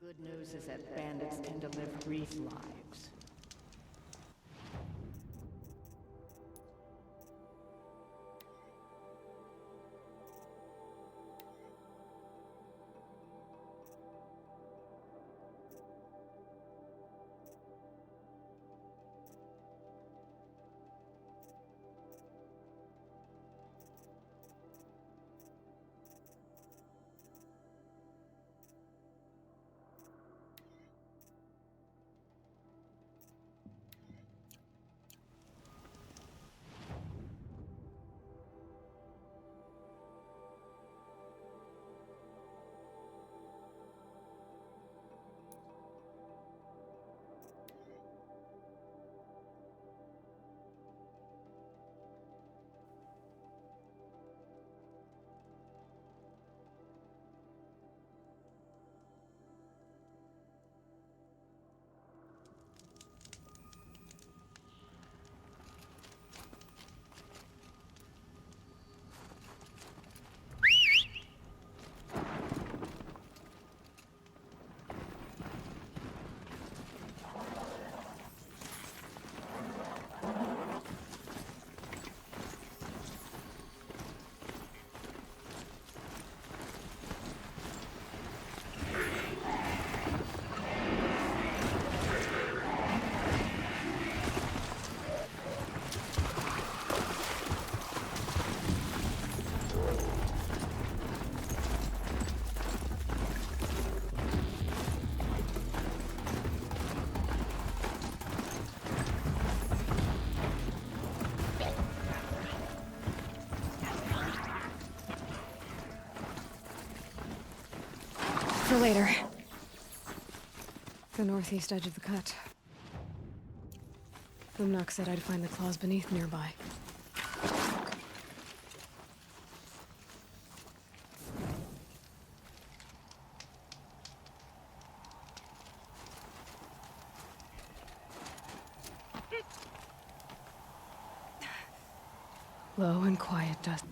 Good news is that bandits tend to live brief lives. For later. The northeast edge of the cut. Umnak said I'd find the claws beneath nearby. Low and quiet dust.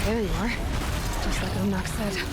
There you are. Just like Umnak said.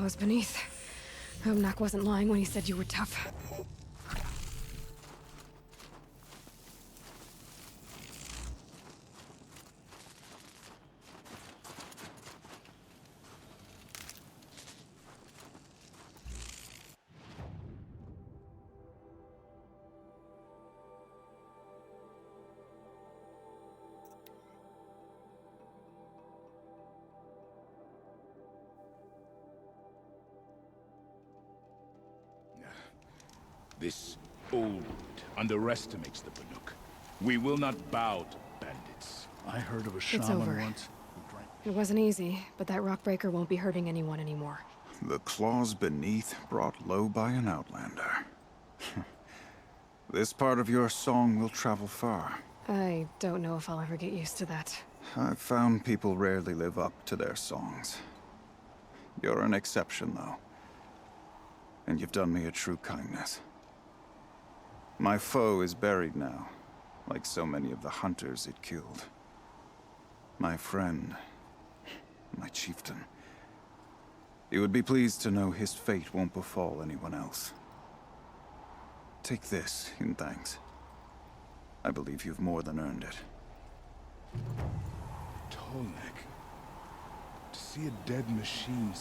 claws beneath. Hope Knock wasn't lying when he said you were tough. This old underestimates the Banuk. We will not bow to bandits. I heard of a It's shaman over. once who drank. It wasn't easy, but that rockbreaker won't be hurting anyone anymore. The claws beneath brought low by an outlander. This part of your song will travel far. I don't know if I'll ever get used to that. I've found people rarely live up to their songs. You're an exception, though. And you've done me a true kindness. My foe is buried now, like so many of the hunters it killed. My friend, my chieftain. He would be pleased to know his fate won't befall anyone else. Take this in thanks. I believe you've more than earned it. Tolnek. To see a dead machine.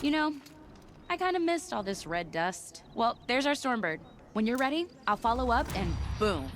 You know, I kind of missed all this red dust. Well, there's our Stormbird. When you're ready, I'll follow up and boom.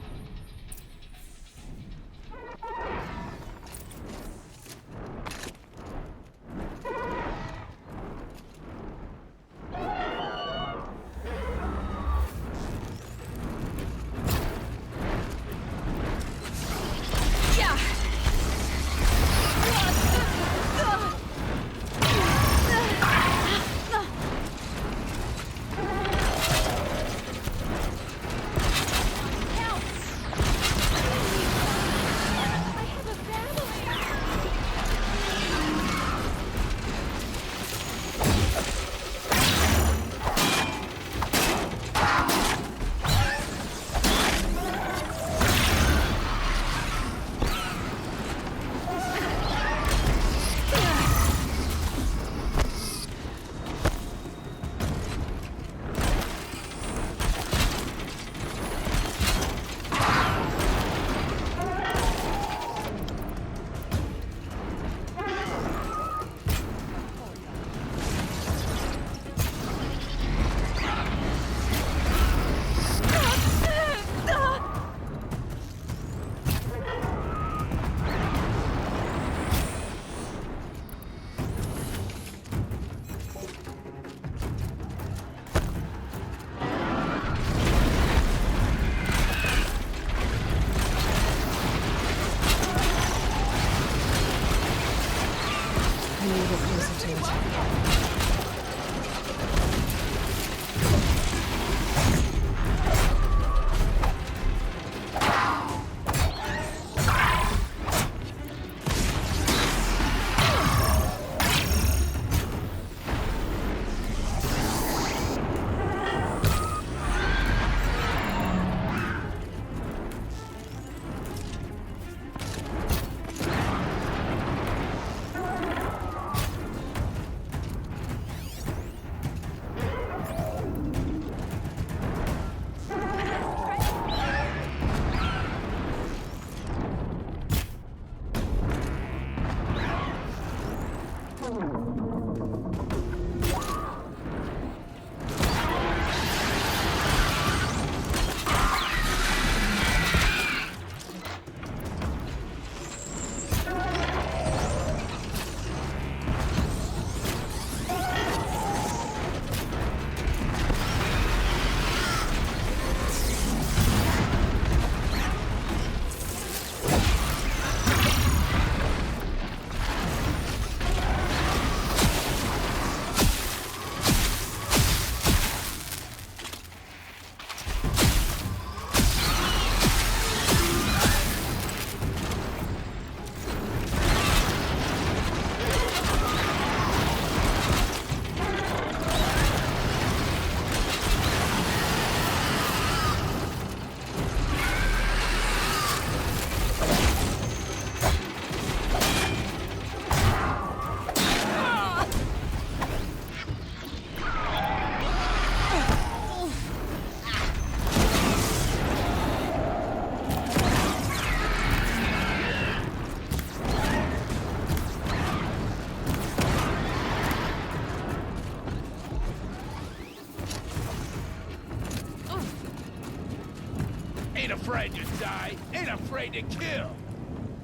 Ain't afraid to die, ain't afraid to kill.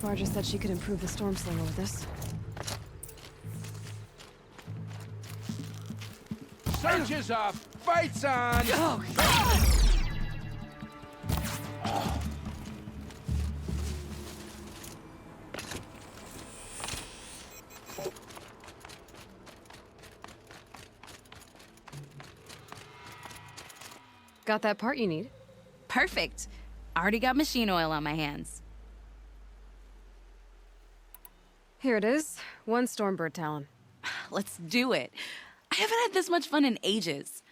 Varja said she could improve the storm slinger with this. Search is off, fights on! Got that part you need? Perfect. Already got machine oil on my hands. Here it is. 1 Stormbird Talon. Let's do it. I haven't had this much fun in ages.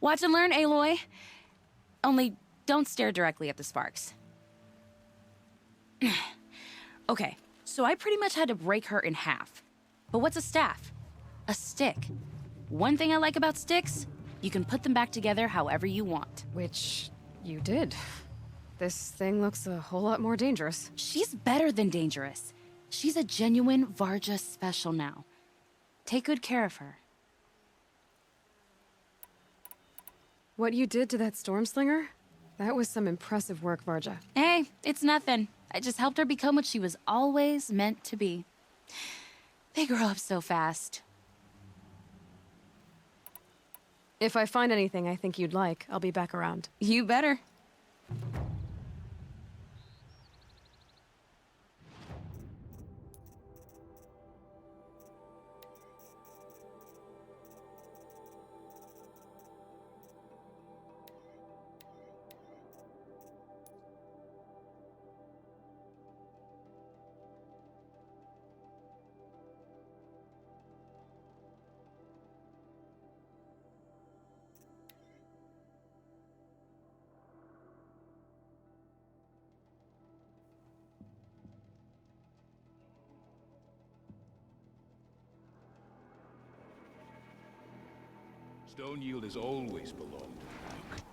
Watch and learn, Aloy. Only don't stare directly at the sparks. Okay, so I pretty much had to break her in half. But what's a staff? A stick. One thing I like about sticks, you can put them back together however you want. Which you did. This thing looks a whole lot more dangerous. She's better than dangerous. She's a genuine Varja special now. Take good care of her. What you did to that storm slinger? That was some impressive work, Varja. Hey, it's nothing. I just helped her become what she was always meant to be. They grow up so fast. If I find anything I think you'd like, I'll be back around. You better. Stone Yield has always belonged to the Duke.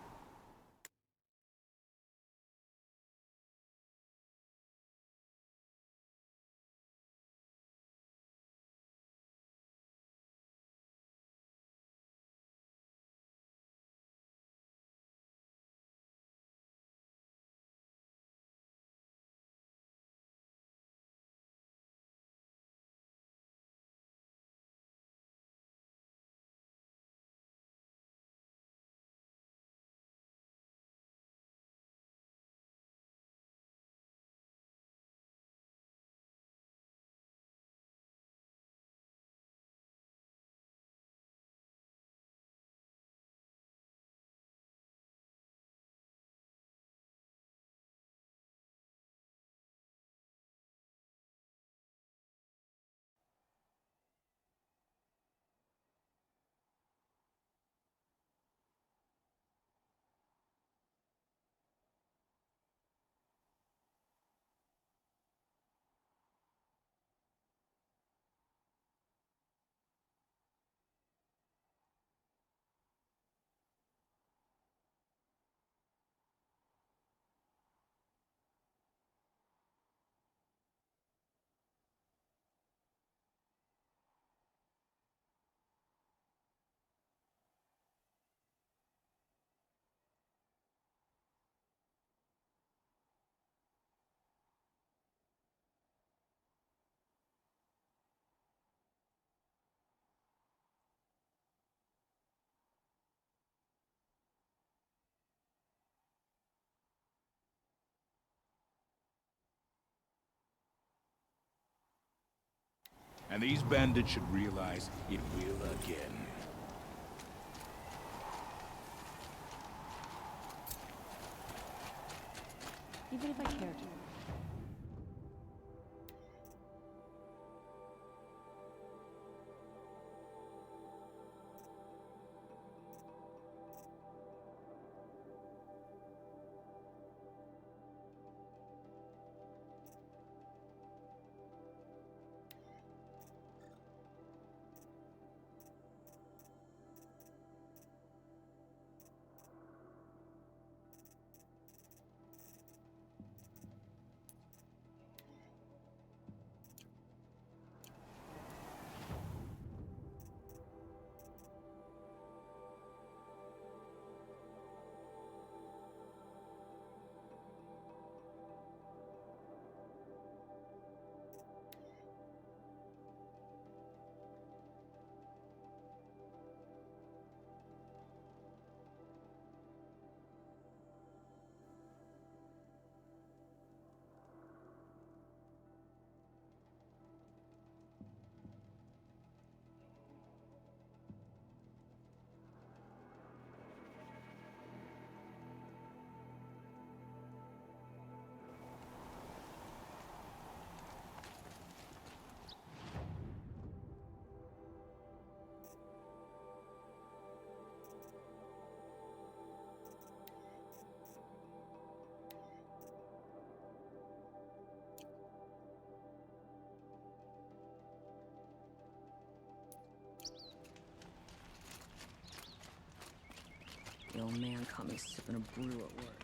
And these bandits should realize it will again. Even if I cared to. old man caught me sipping a brew at work.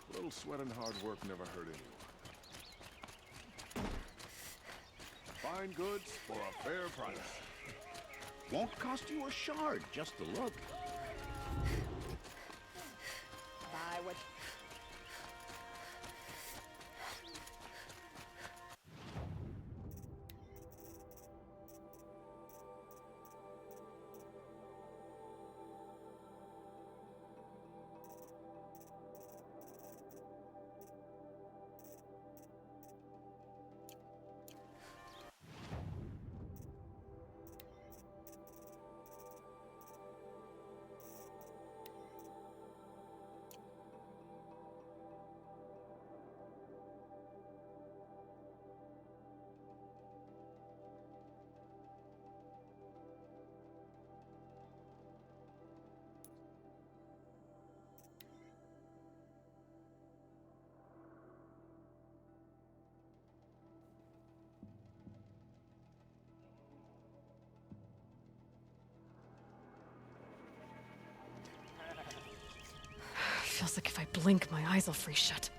A little sweat and hard work never hurt anyone. Fine goods for a fair price. Won't cost you a shard just to look. Buy what... Feels like if I blink, my eyes will freeze shut.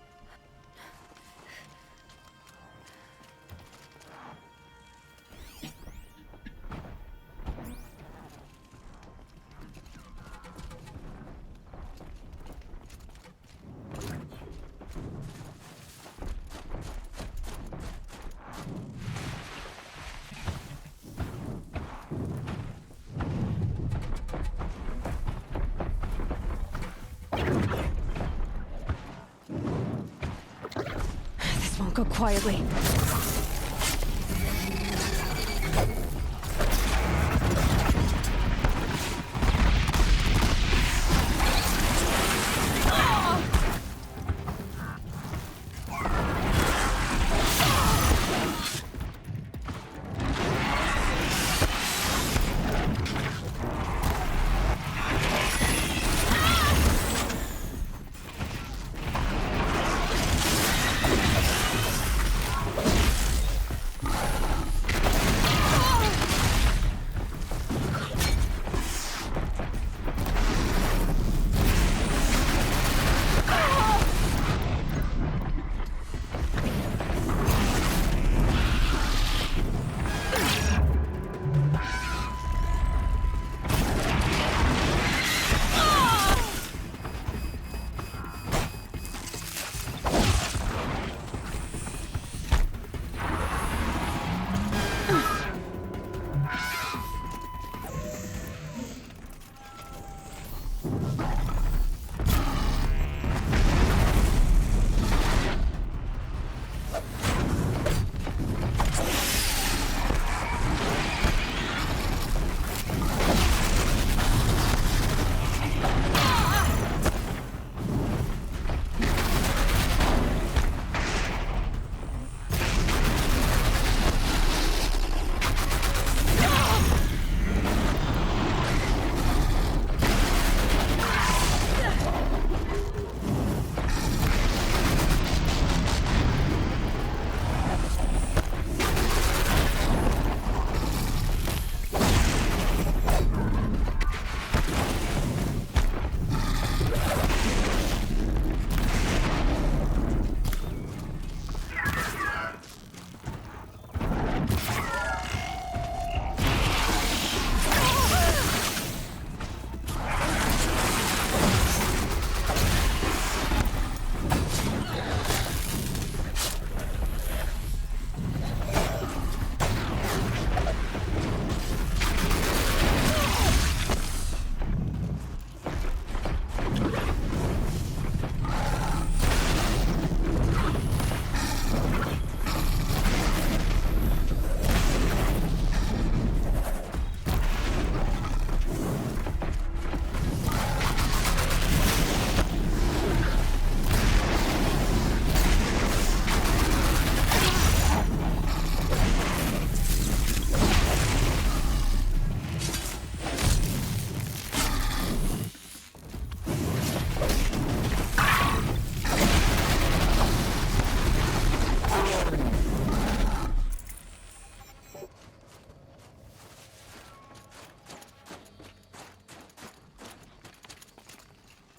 This won't go quietly.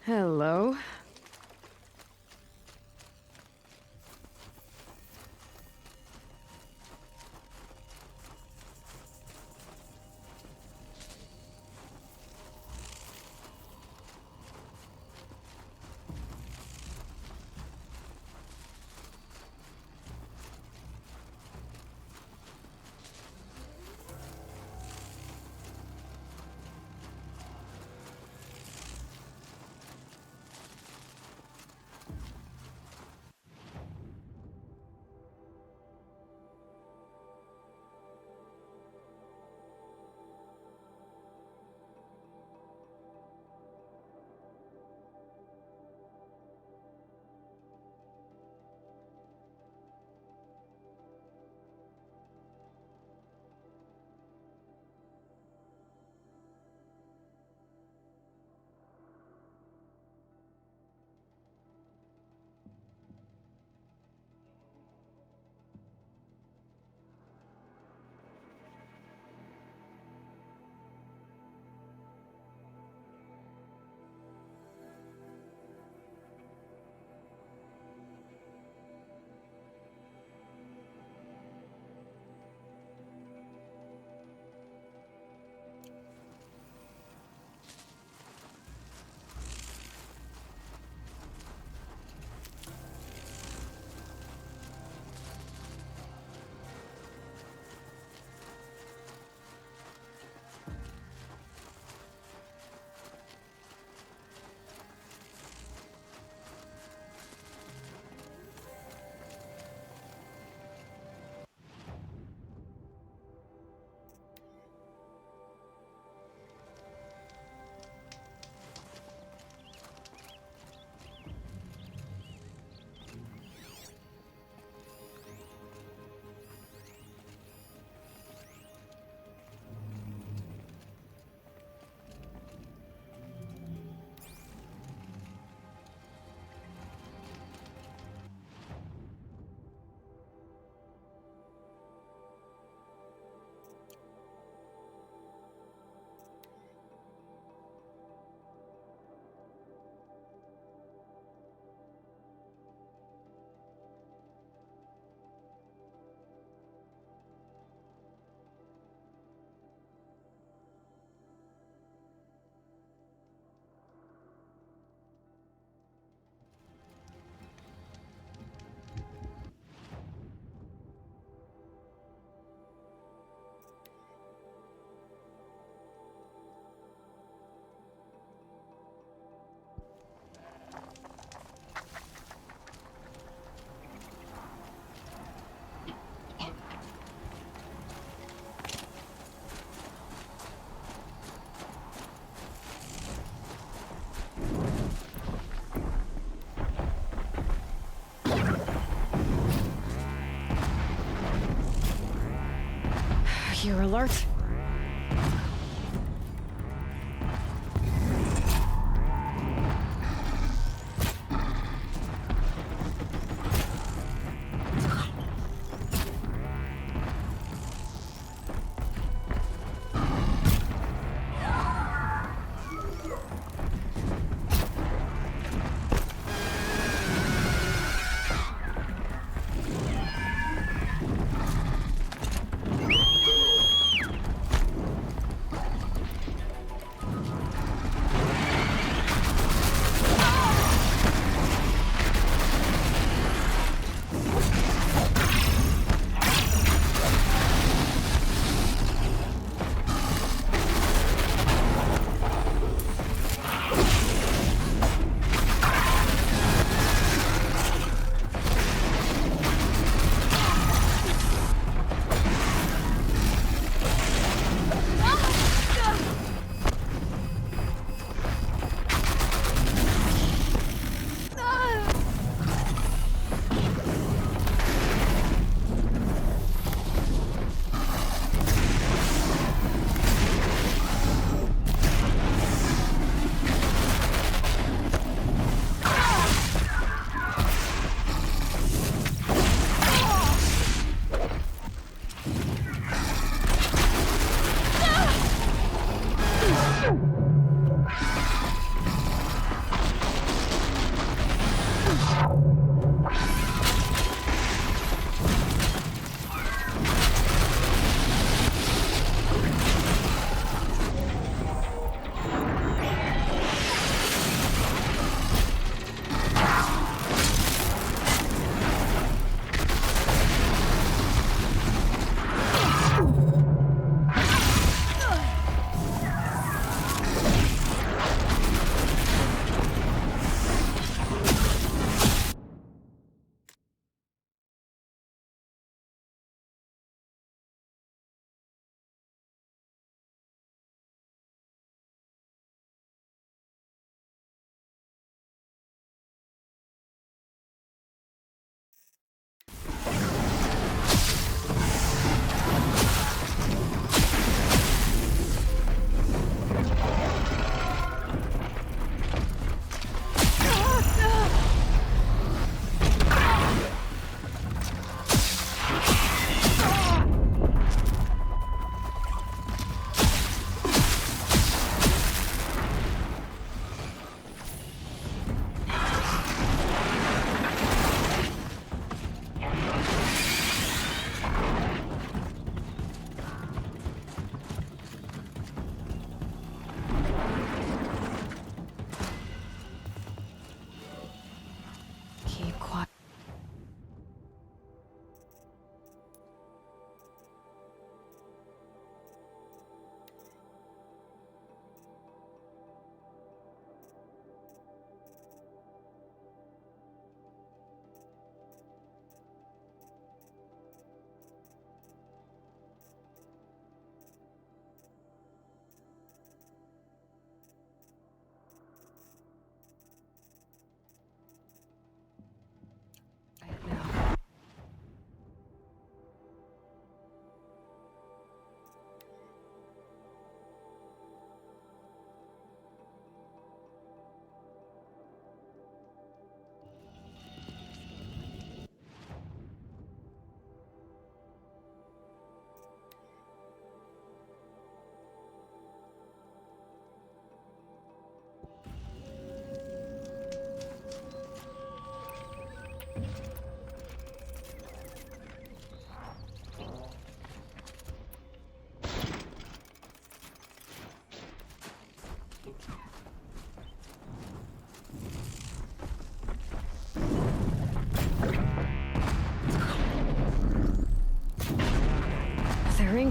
Hello. You're alert.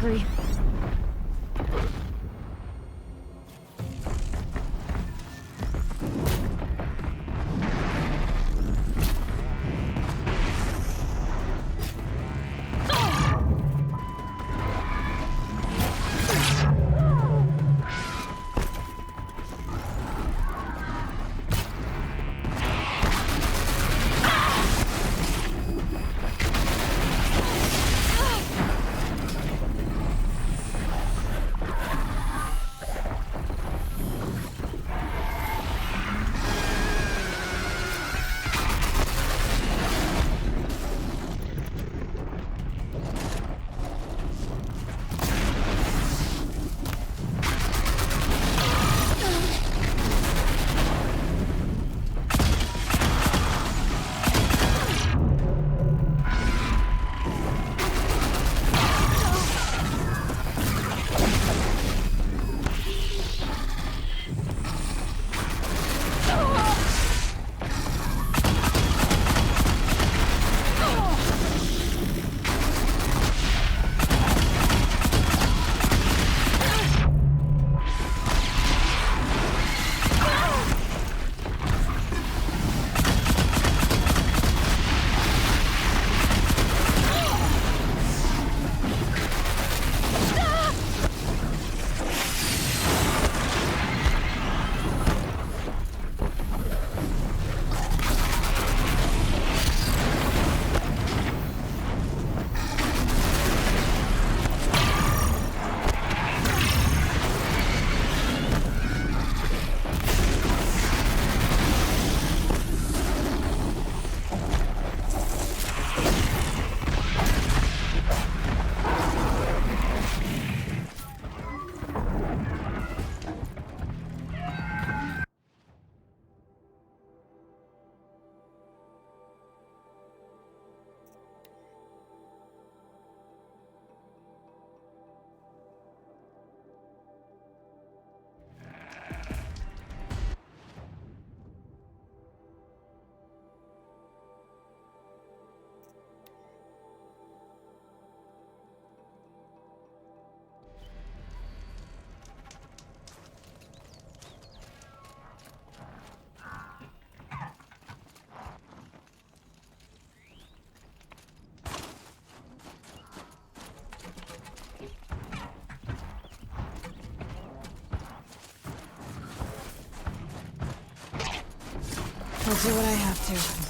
hungry. I'll do what I have to.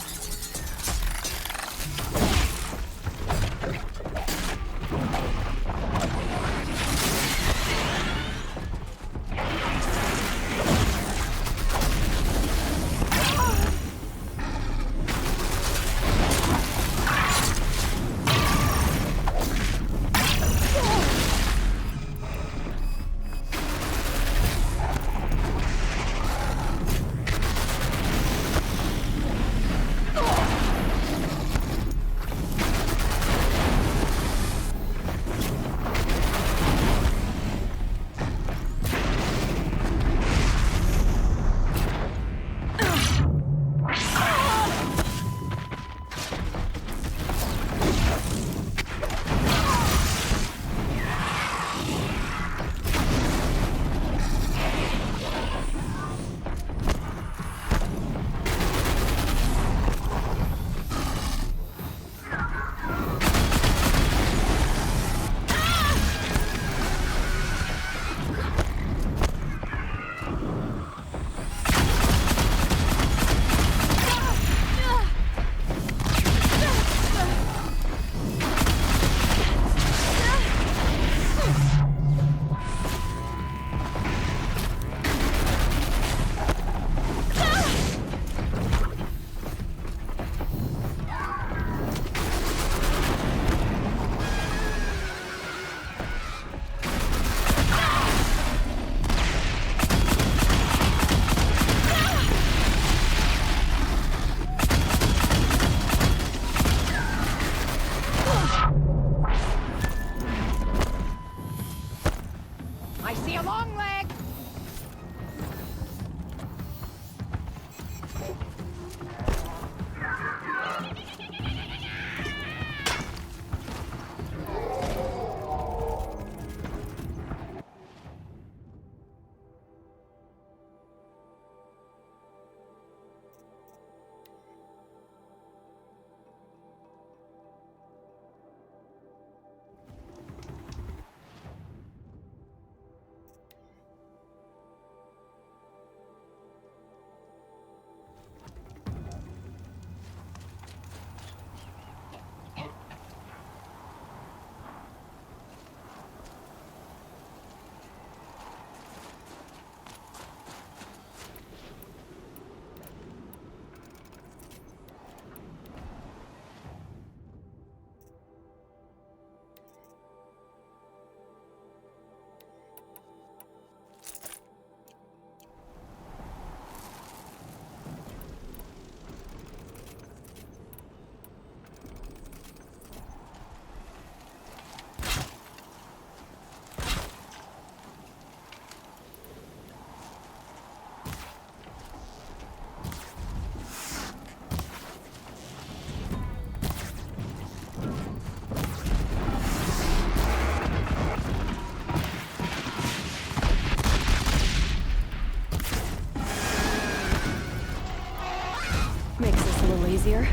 Makes us a little easier.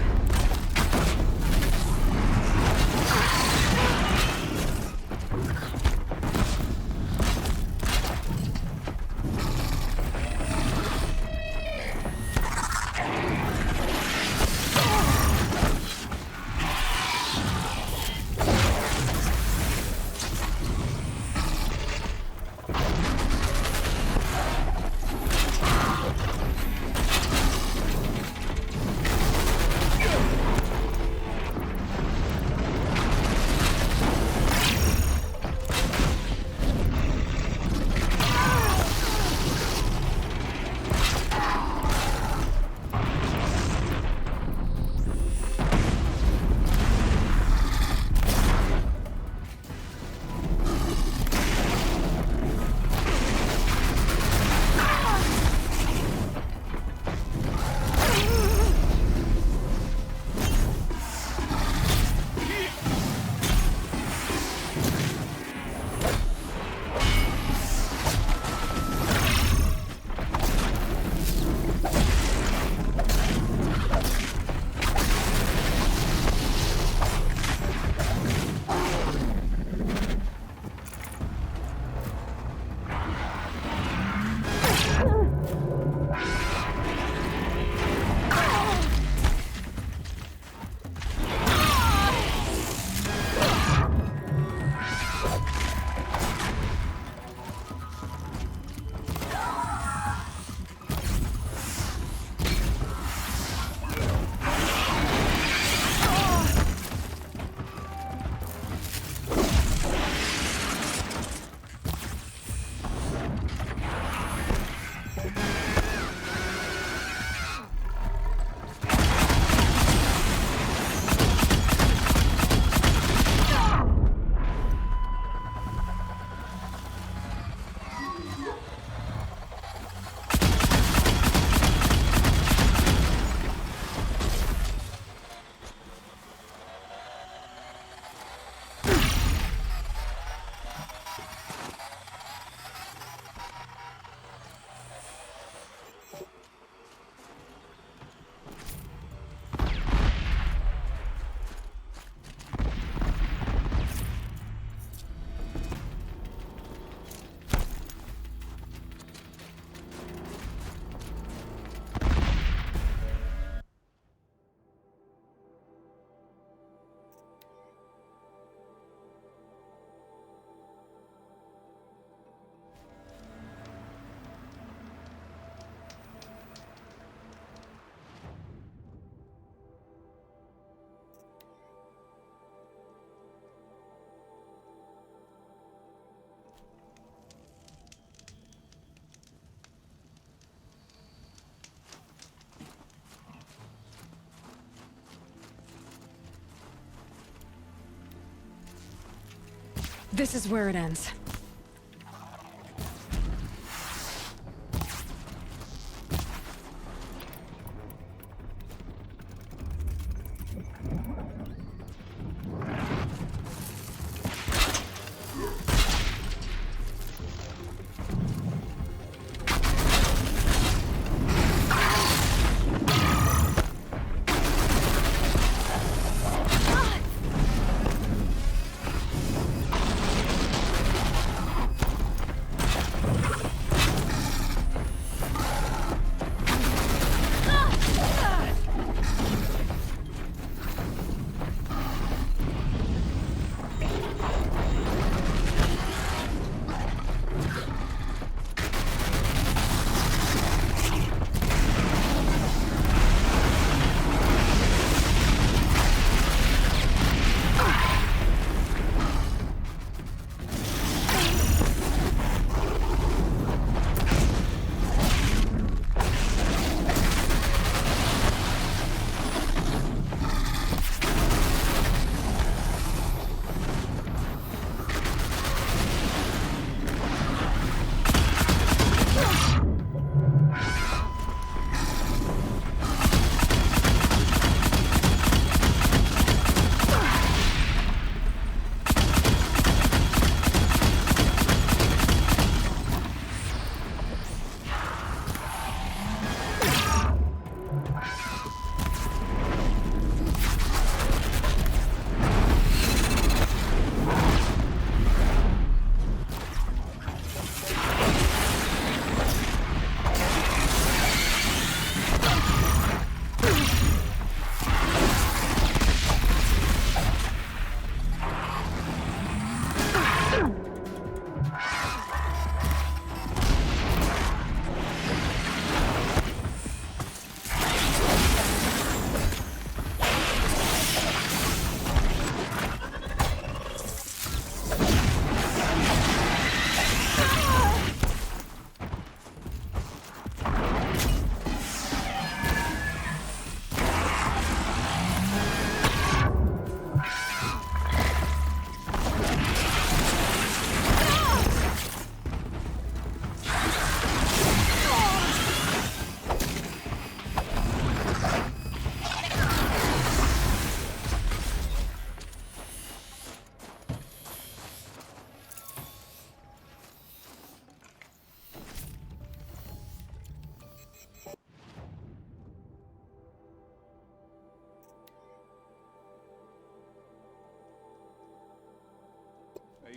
This is where it ends.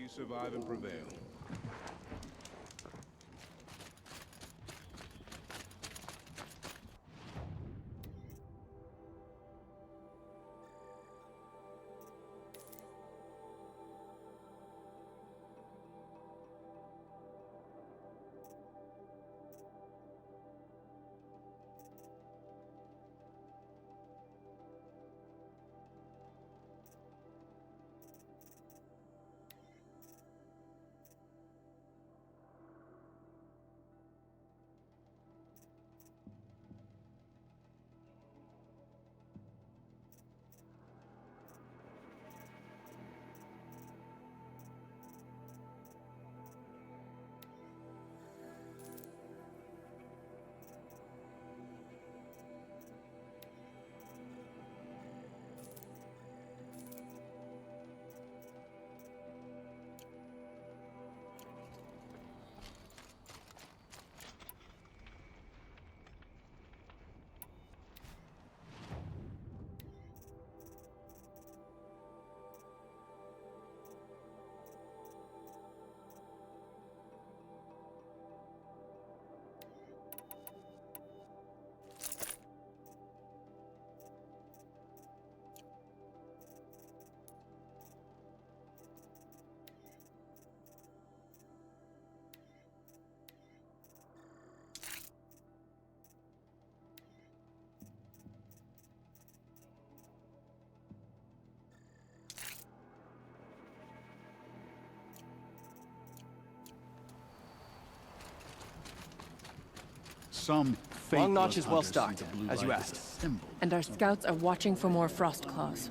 you survive and prevail. Some Long Notch is well stocked, as you asked. And our scouts are watching for more frost claws.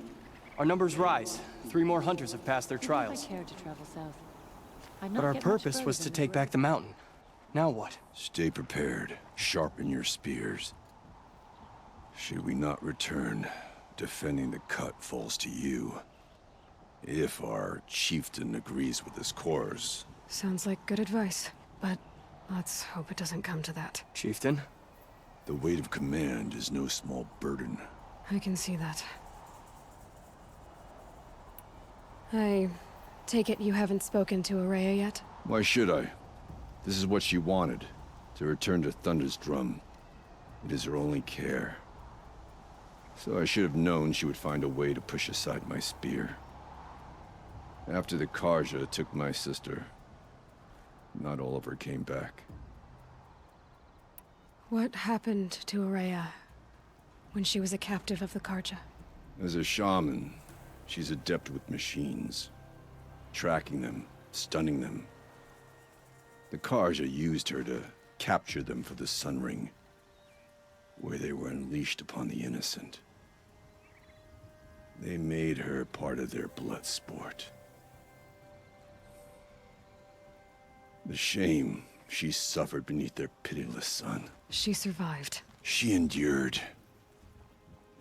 Our numbers rise. 3 more hunters have passed their trials. But our purpose was to take back the mountain. Now what? Stay prepared. Sharpen your spears. Should we not return, defending the cut falls to you. If our chieftain agrees with his course. Sounds like good advice, but let's hope it doesn't come to that. Chieftain? The weight of command is no small burden. I can see that. I take it you haven't spoken to Araya yet? Why should I? This is what she wanted, to return to Thunder's drum. It is her only care. So I should have known she would find a way to push aside my spear. After the Karja took my sister, not all of her came back. What happened to Araya when she was a captive of the Karja? As a shaman, she's adept with machines. Tracking them, stunning them. The Karja used her to capture them for the Sun Ring, where they were unleashed upon the innocent. They made her part of their blood sport. The shame she suffered beneath their pitiless sun. She survived. She endured.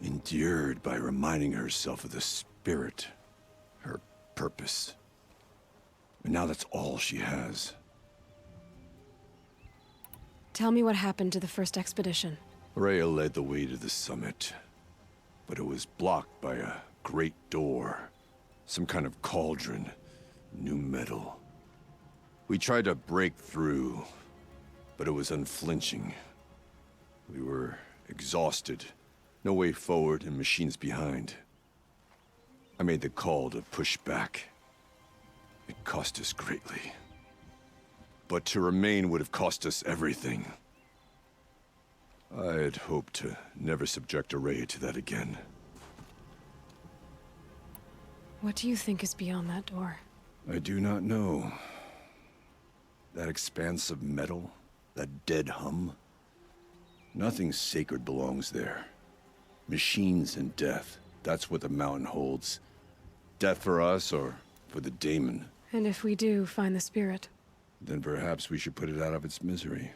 Endured by reminding herself of the spirit, her purpose. And now that's all she has. Tell me what happened to the first expedition. Rhea led the way to the summit, but it was blocked by a great door. Some kind of cauldron, new metal. We tried to break through, but it was unflinching. We were exhausted, no way forward and machines behind. I made the call to push back. It cost us greatly. But to remain would have cost us everything. I had hoped to never subject Araya to that again. What do you think is beyond that door? I do not know. That expanse of metal, that dead hum. Nothing sacred belongs there. Machines and death, that's what the mountain holds. Death for us or for the daemon. And if we do find the spirit? Then perhaps we should put it out of its misery.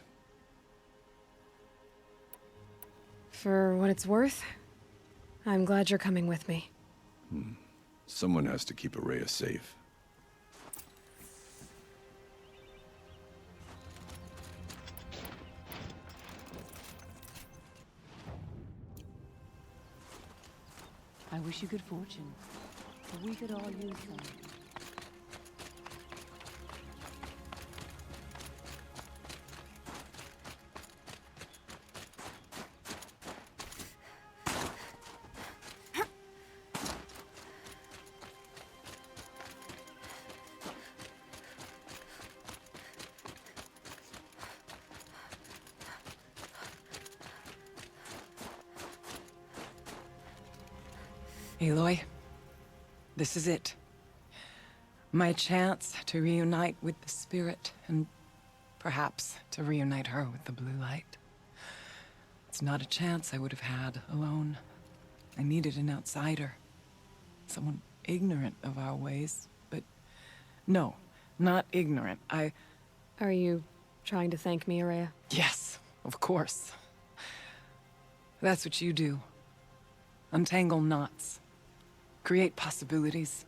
For what it's worth, I'm glad you're coming with me. Someone has to keep Araya safe. I wish you good fortune. We could all use some. Aloy, this is it. My chance to reunite with the spirit, and perhaps to reunite her with the blue light. It's not a chance I would have had alone. I needed an outsider. Someone ignorant of our ways, but no, not ignorant. Are you trying to thank me, Araya? Yes, of course. That's what you do. Untangle knots. Create possibilities.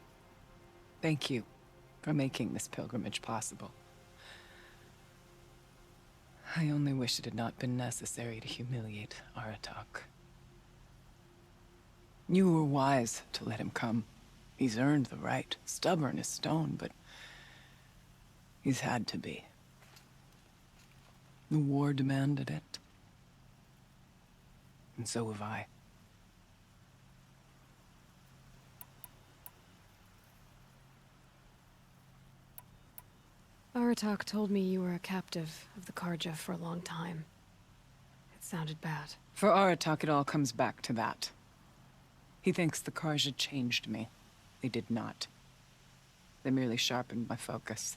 Thank you for making this pilgrimage possible. I only wish it had not been necessary to humiliate Aratak. You were wise to let him come. He's earned the right. Stubborn as stone, but he's had to be. The war demanded it. And so have I. Aratak told me you were a captive of the Karja for a long time. It sounded bad. For Aratak, it all comes back to that. He thinks the Karja changed me. They did not. They merely sharpened my focus.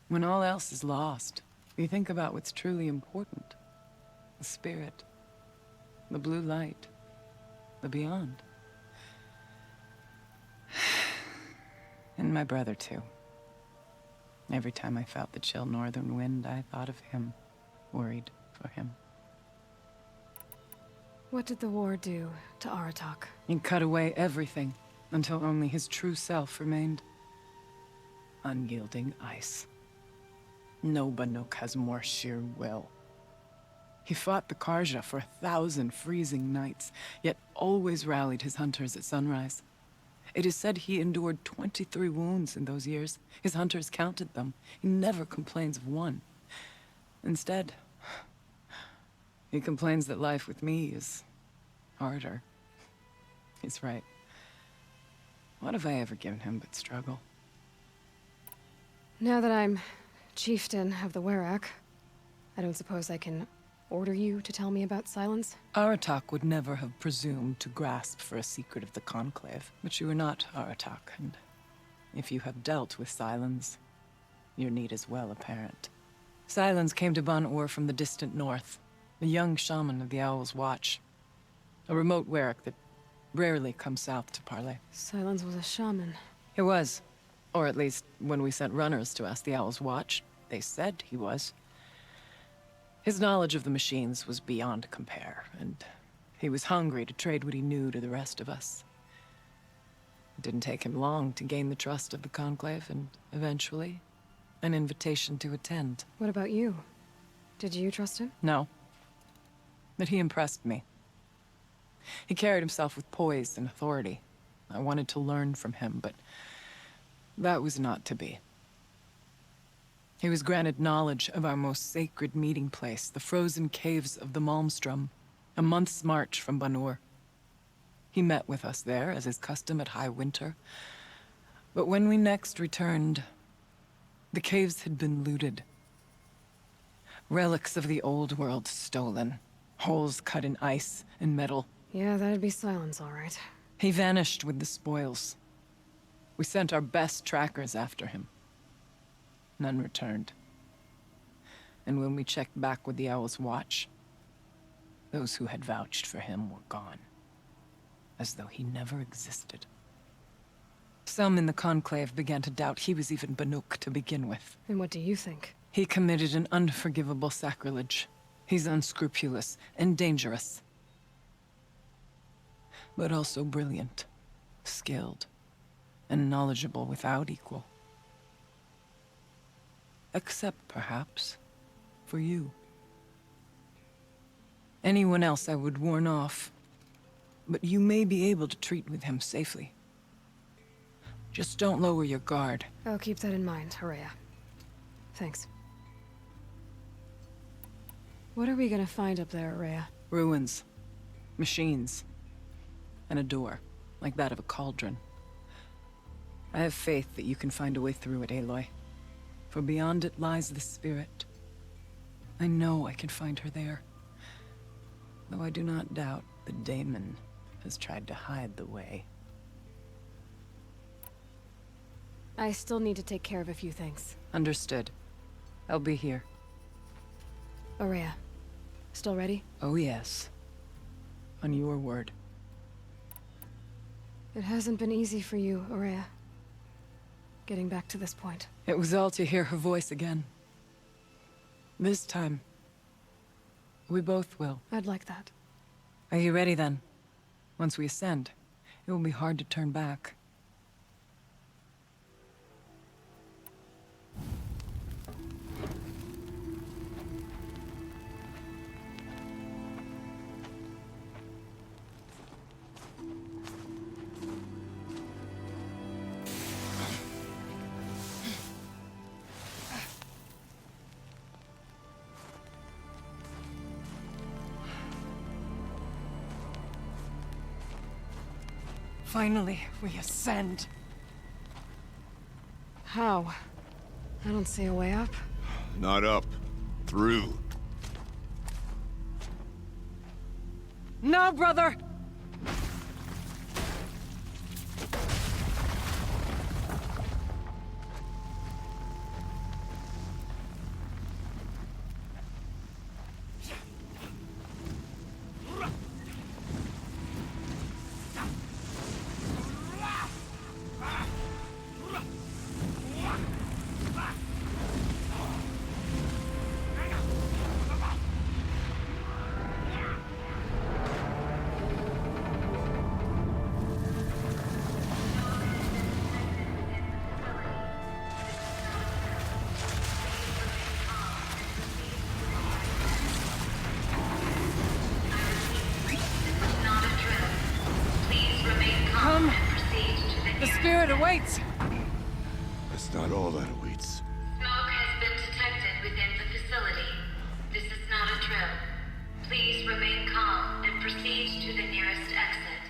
When all else is lost, you think about what's truly important. The spirit, the blue light, the beyond. And my brother, too. Every time I felt the chill northern wind, I thought of him, worried for him. What did the war do to Aratak? It cut away everything, until only his true self remained. Unyielding ice. No Banuk has more sheer will. He fought the Karja for 1,000 freezing nights, yet always rallied his hunters at sunrise. It is said he endured 23 wounds in those years. His hunters counted them. He never complains of one. Instead, he complains that life with me is harder. He's right. What have I ever given him but struggle? Now that I'm chieftain of the Werak, I don't suppose I can order you to tell me about Silence? Aratak would never have presumed to grasp for a secret of the Conclave. But you are not Aratak, and if you have dealt with Silence, your need is well apparent. Silence came to Ban-Ur from the distant north, a young shaman of the Owl's Watch. A remote Werak that rarely comes south to parley. Silence was a shaman. He was. Or at least, when we sent runners to ask the Owl's Watch, they said he was. His knowledge of the machines was beyond compare, and he was hungry to trade what he knew to the rest of us. It didn't take him long to gain the trust of the Conclave, and eventually, an invitation to attend. What about you? Did you trust him? No. But he impressed me. He carried himself with poise and authority. I wanted to learn from him, but that was not to be. He was granted knowledge of our most sacred meeting place, the frozen caves of the Malmstrom, a month's march from Ban-Ur. He met with us there, as is custom at high winter. But when we next returned, the caves had been looted. Relics of the old world stolen. Holes cut in ice and metal. Yeah, that'd be Silence, all right. He vanished with the spoils. We sent our best trackers after him. None returned. And when we checked back with the Owl's Watch, those who had vouched for him were gone. As though he never existed. Some in the Conclave began to doubt he was even Banuk to begin with. And what do you think? He committed an unforgivable sacrilege. He's unscrupulous and dangerous. But also brilliant, skilled, and knowledgeable without equal. Except, perhaps, for you. Anyone else I would warn off, but you may be able to treat with him safely. Just don't lower your guard. I'll keep that in mind, Araya. Thanks. What are we gonna find up there, Araya? Ruins, machines, and a door, like that of a cauldron. I have faith that you can find a way through it, Aloy. For beyond it lies the spirit. I know I can find her there. Though I do not doubt the daemon has tried to hide the way. I still need to take care of a few things. Understood. I'll be here. Aurea, still ready? Oh yes. On your word. It hasn't been easy for you, Aurea. Getting back to this point. It was all to hear her voice again. This time, we both will. I'd like that. Are you ready then? Once we ascend, it will be hard to turn back. Finally, we ascend. How? I don't see a way up. Not up. Through. No, brother! Come! The spirit awaits! That's not all that awaits. Smoke has been detected within the facility. This is not a drill. Please remain calm and proceed to the nearest exit.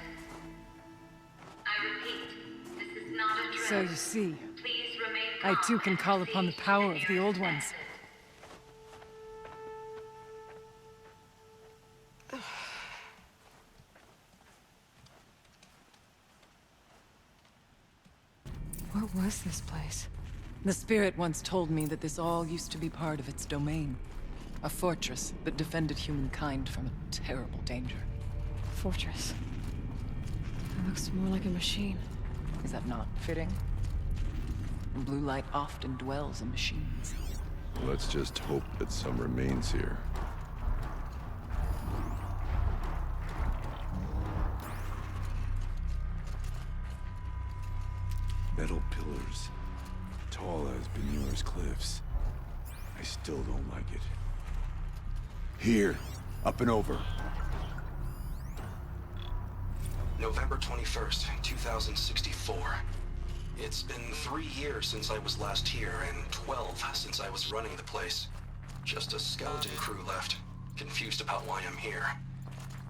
I repeat, this is not a drill. So you see, Please remain calm I too can and call upon the proceed to power of the nearest old ones. exit. What was this place? The spirit once told me that this all used to be part of its domain. A fortress that defended humankind from a terrible danger. Fortress. It looks more like a machine. Is that not fitting? Blue light often dwells in machines. Let's just hope that some remains here. Metal pillars, tall as Benure's cliffs. I still don't like it. Here, up and over. November 21st, 2064. It's been 3 years since I was last here, and 12 since I was running the place. Just a skeleton crew left, confused about why I'm here.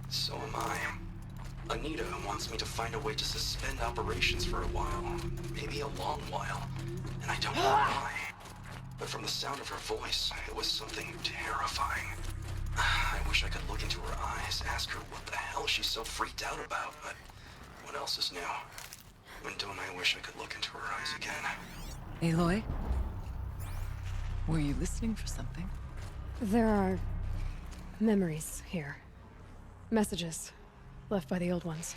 So am I. Anita wants me to find a way to suspend operations for a while, maybe a long while, and I don't know why. But from the sound of her voice, it was something terrifying. I wish I could look into her eyes, ask her what the hell she's so freaked out about, but what else is new? And don't I wish I could look into her eyes again? Aloy? Were you listening for something? There are memories here. Messages left by the old ones.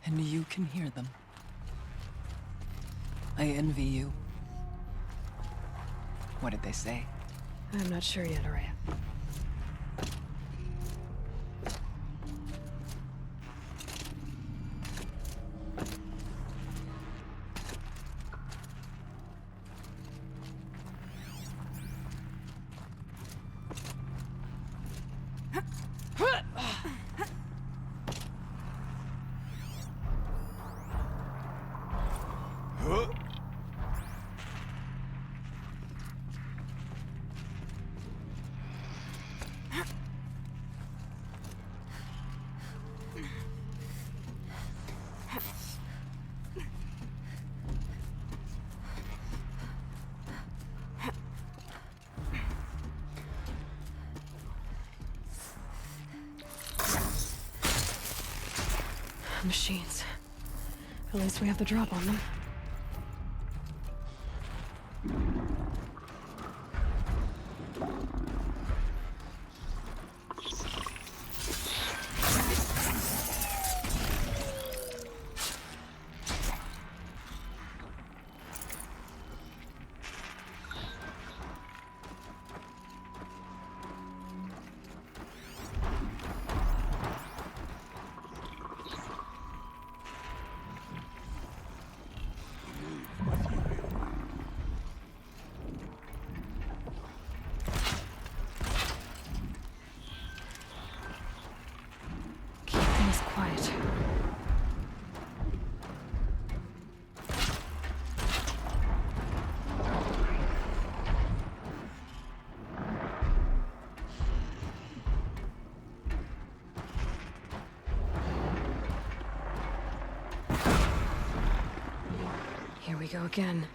And you can hear them. I envy you. What did they say? I'm not sure yet, Aurea. Machines. At least we have the drop on them. Quiet. Here we go again.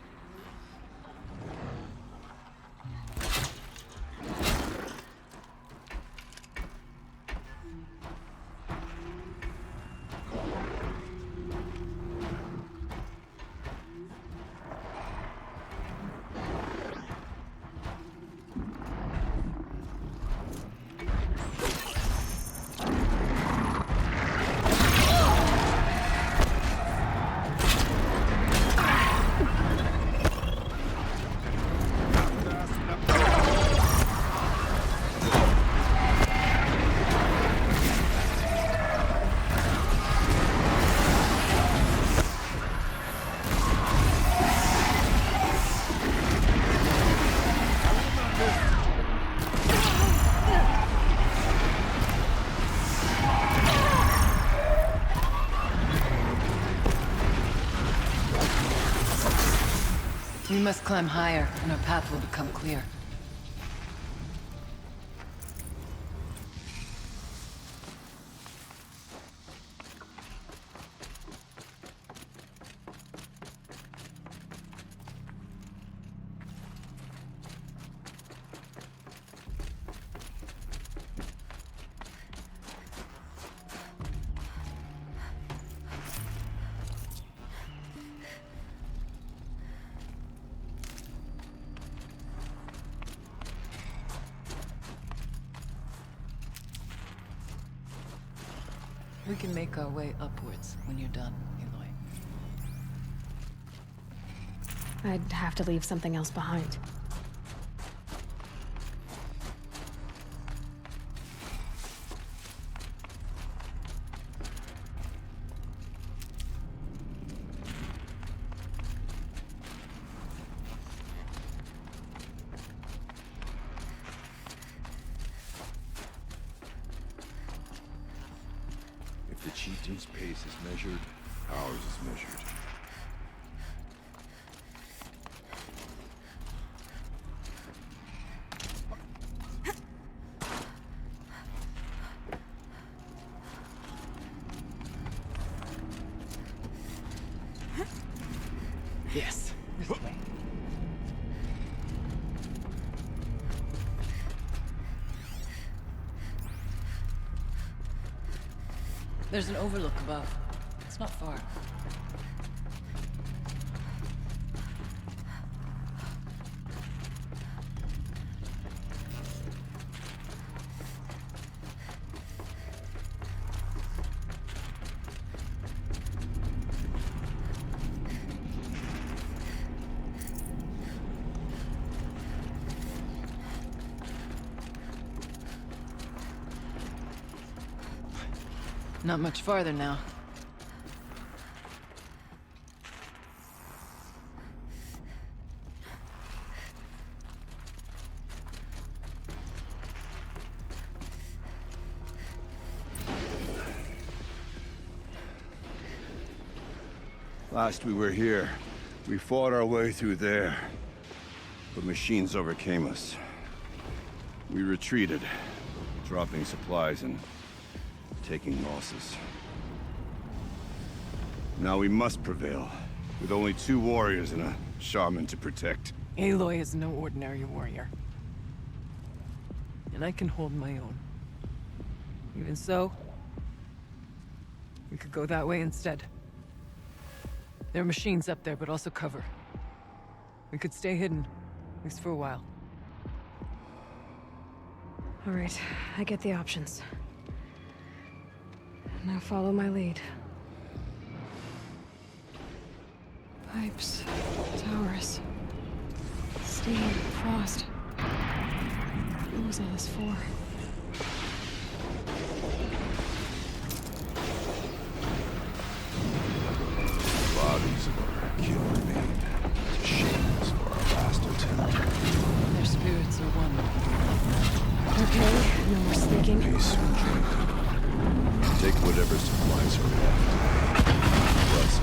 We must climb higher, and our path will become clear. We can make our way upwards when you're done, Aloy. I'd have to leave something else behind. If the chieftain's pace is measured, ours is measured. Yes, this way. There's an overlook above. It's not far. Not much farther now. Last we were here, we fought our way through there. But machines overcame us. We retreated, dropping supplies and taking losses. Now we must prevail, with only 2 warriors and a shaman to protect. Aloy is no ordinary warrior. And I can hold my own. Even so, We could go that way instead. There are machines up there, but also cover. We could stay hidden, at least for a while. All right, I get the options. Now follow my lead. Pipes, towers, steam, frost. What was all this for? Bodies of our kin remain to shame us for our last attempt. Their spirits are one. Okay, no more sneaking. Peace, Jane. Take whatever supplies are left. Plus,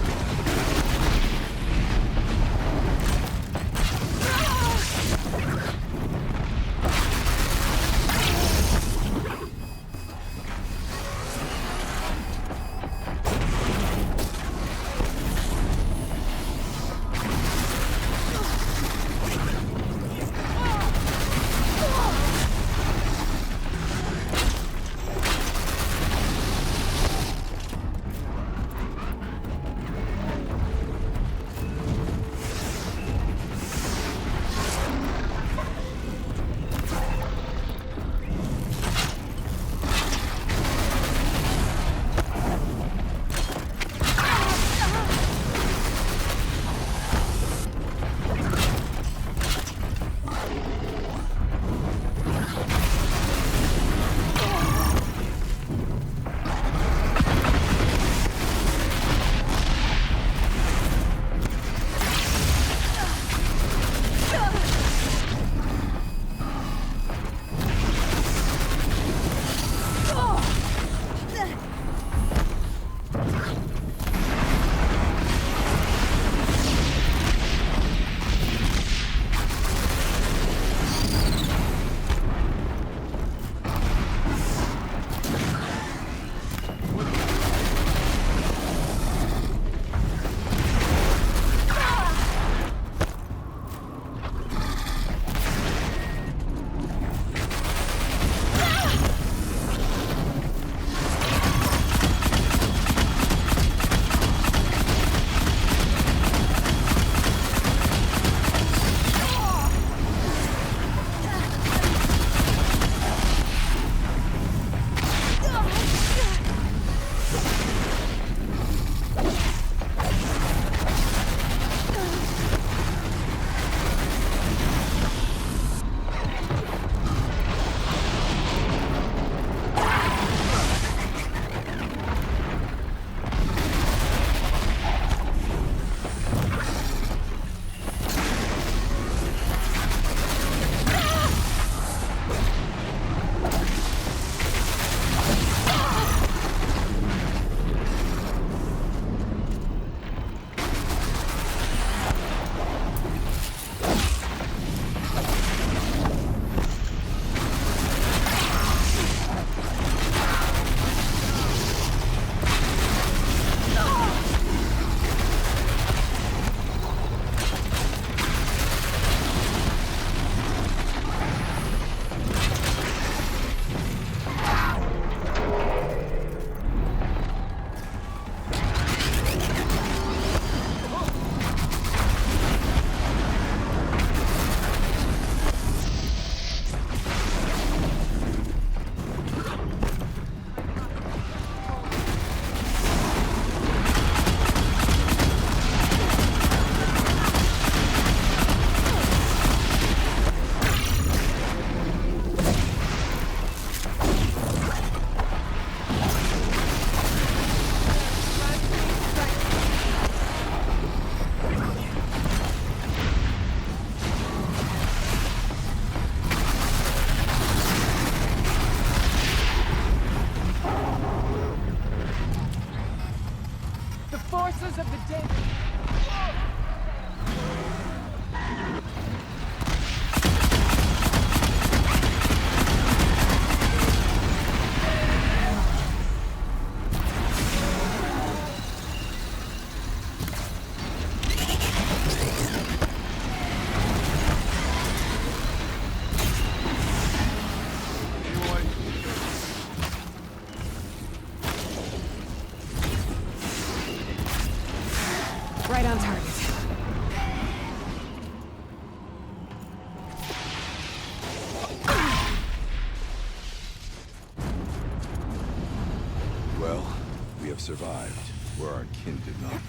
have survived, where our kin did not.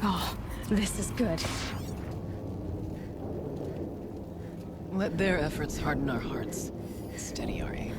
Oh, this is good. Let their efforts harden our hearts, steady our aim.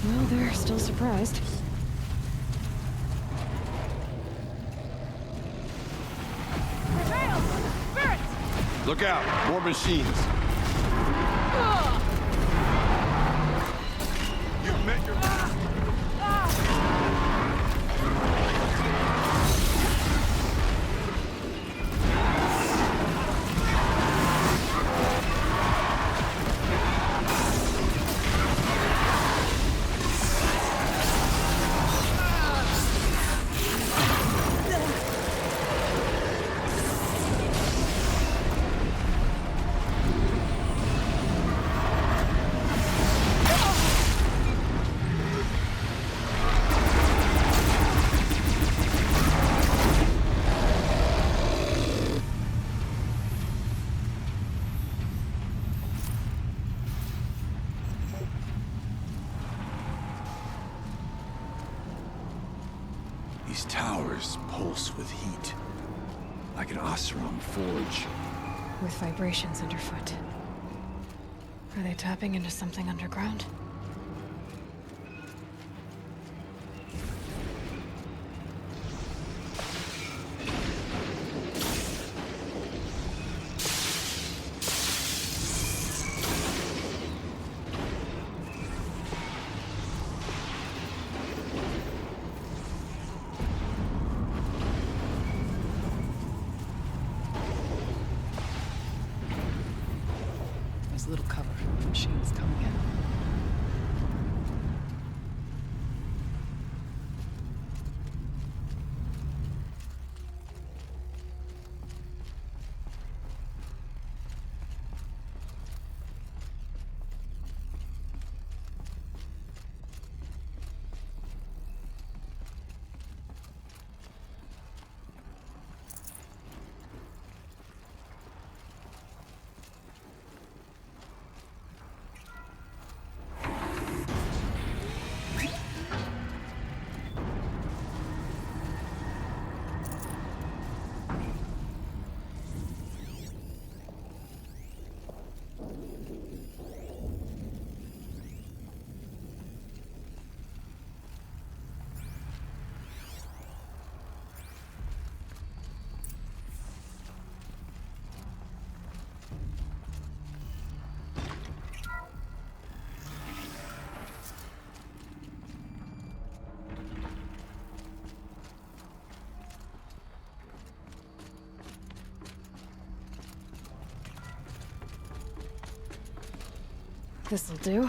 Well, they're still surprised. Look out! More machines! You met your... These towers pulse with heat, like an Oseram forge. With vibrations underfoot. Are they tapping into something underground? There's a little cover. Machines coming in. This'll do.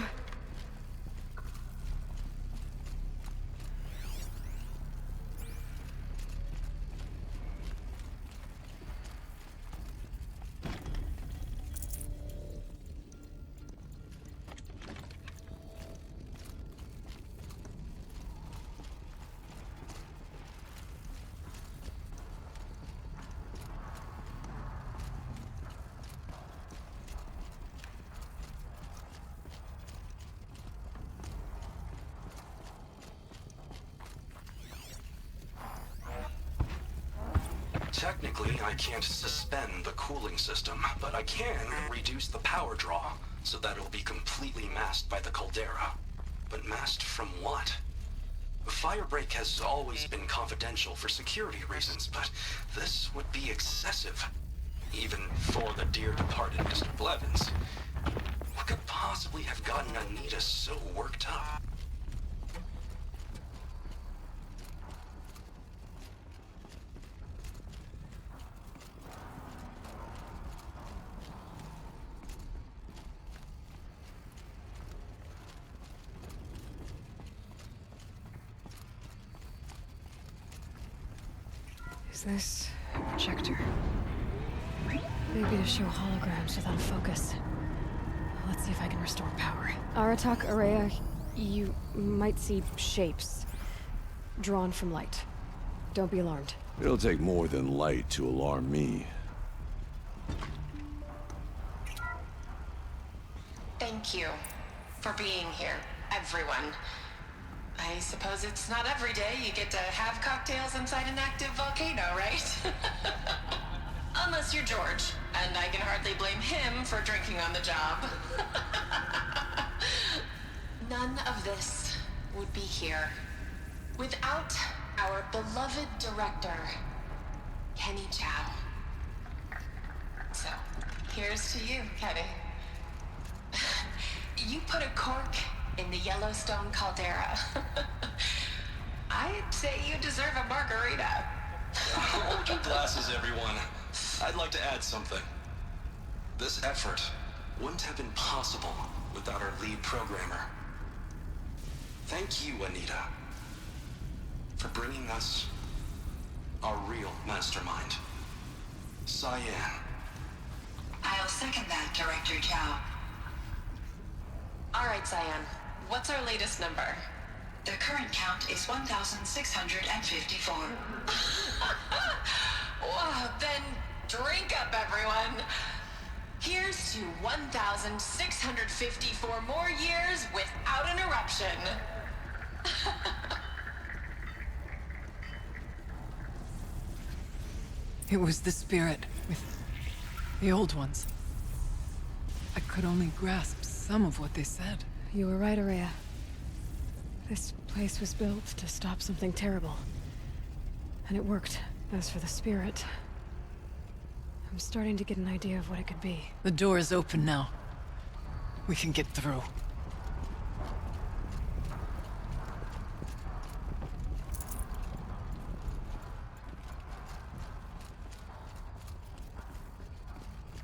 Technically, I can't suspend the cooling system, but I can reduce the power draw so that it'll be completely masked by the caldera. But masked from what? Firebreak has always been confidential for security reasons, but this would be excessive. even for the dear departed Mr. Blevins. What could possibly have gotten Anita so worked up? Is this a projector? Maybe to show holograms without a focus. Let's see if I can restore power. Aratak, Araya, you might see shapes drawn from light. Don't be alarmed. It'll take more than light to alarm me. Thank you for being here, everyone. I suppose it's not every day you get to have cocktails inside an active volcano, right? Unless you're George, and I can hardly blame him for drinking on the job. None of this would be here without our beloved director, Kenny Chow. So, here's to you, Kenny. You put a cork in the Yellowstone caldera. I'd say you deserve a margarita. Hold your glasses, everyone. I'd like to add something. This effort wouldn't have been possible without our lead programmer. Thank you, Anita, for bringing us our real mastermind, Cyan. I'll second that, Director Chow. All right, Cyan. What's our latest number? The current count is 1,654. Wow, then drink up, everyone. Here's to 1,654 more years without an eruption. It was the spirit with the old ones. I could only grasp some of what they said. You were right, Araya. This place was built to stop something terrible. And it worked. As for the spirit, I'm starting to get an idea of what it could be. The door is open now. We can get through.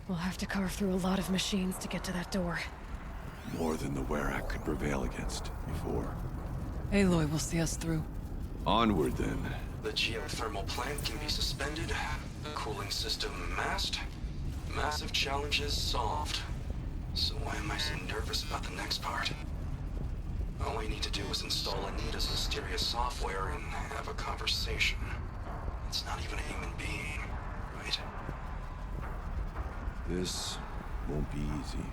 We'll have to carve through a lot of machines to get to that door. More than the Werak could prevail against before. Aloy will see us through. Onward, then. The geothermal plant can be suspended, the cooling system masked. Massive challenges solved. So why am I so nervous about the next part? All I need to do is install Anita's mysterious software and have a conversation. It's not even a human being, right? This won't be easy.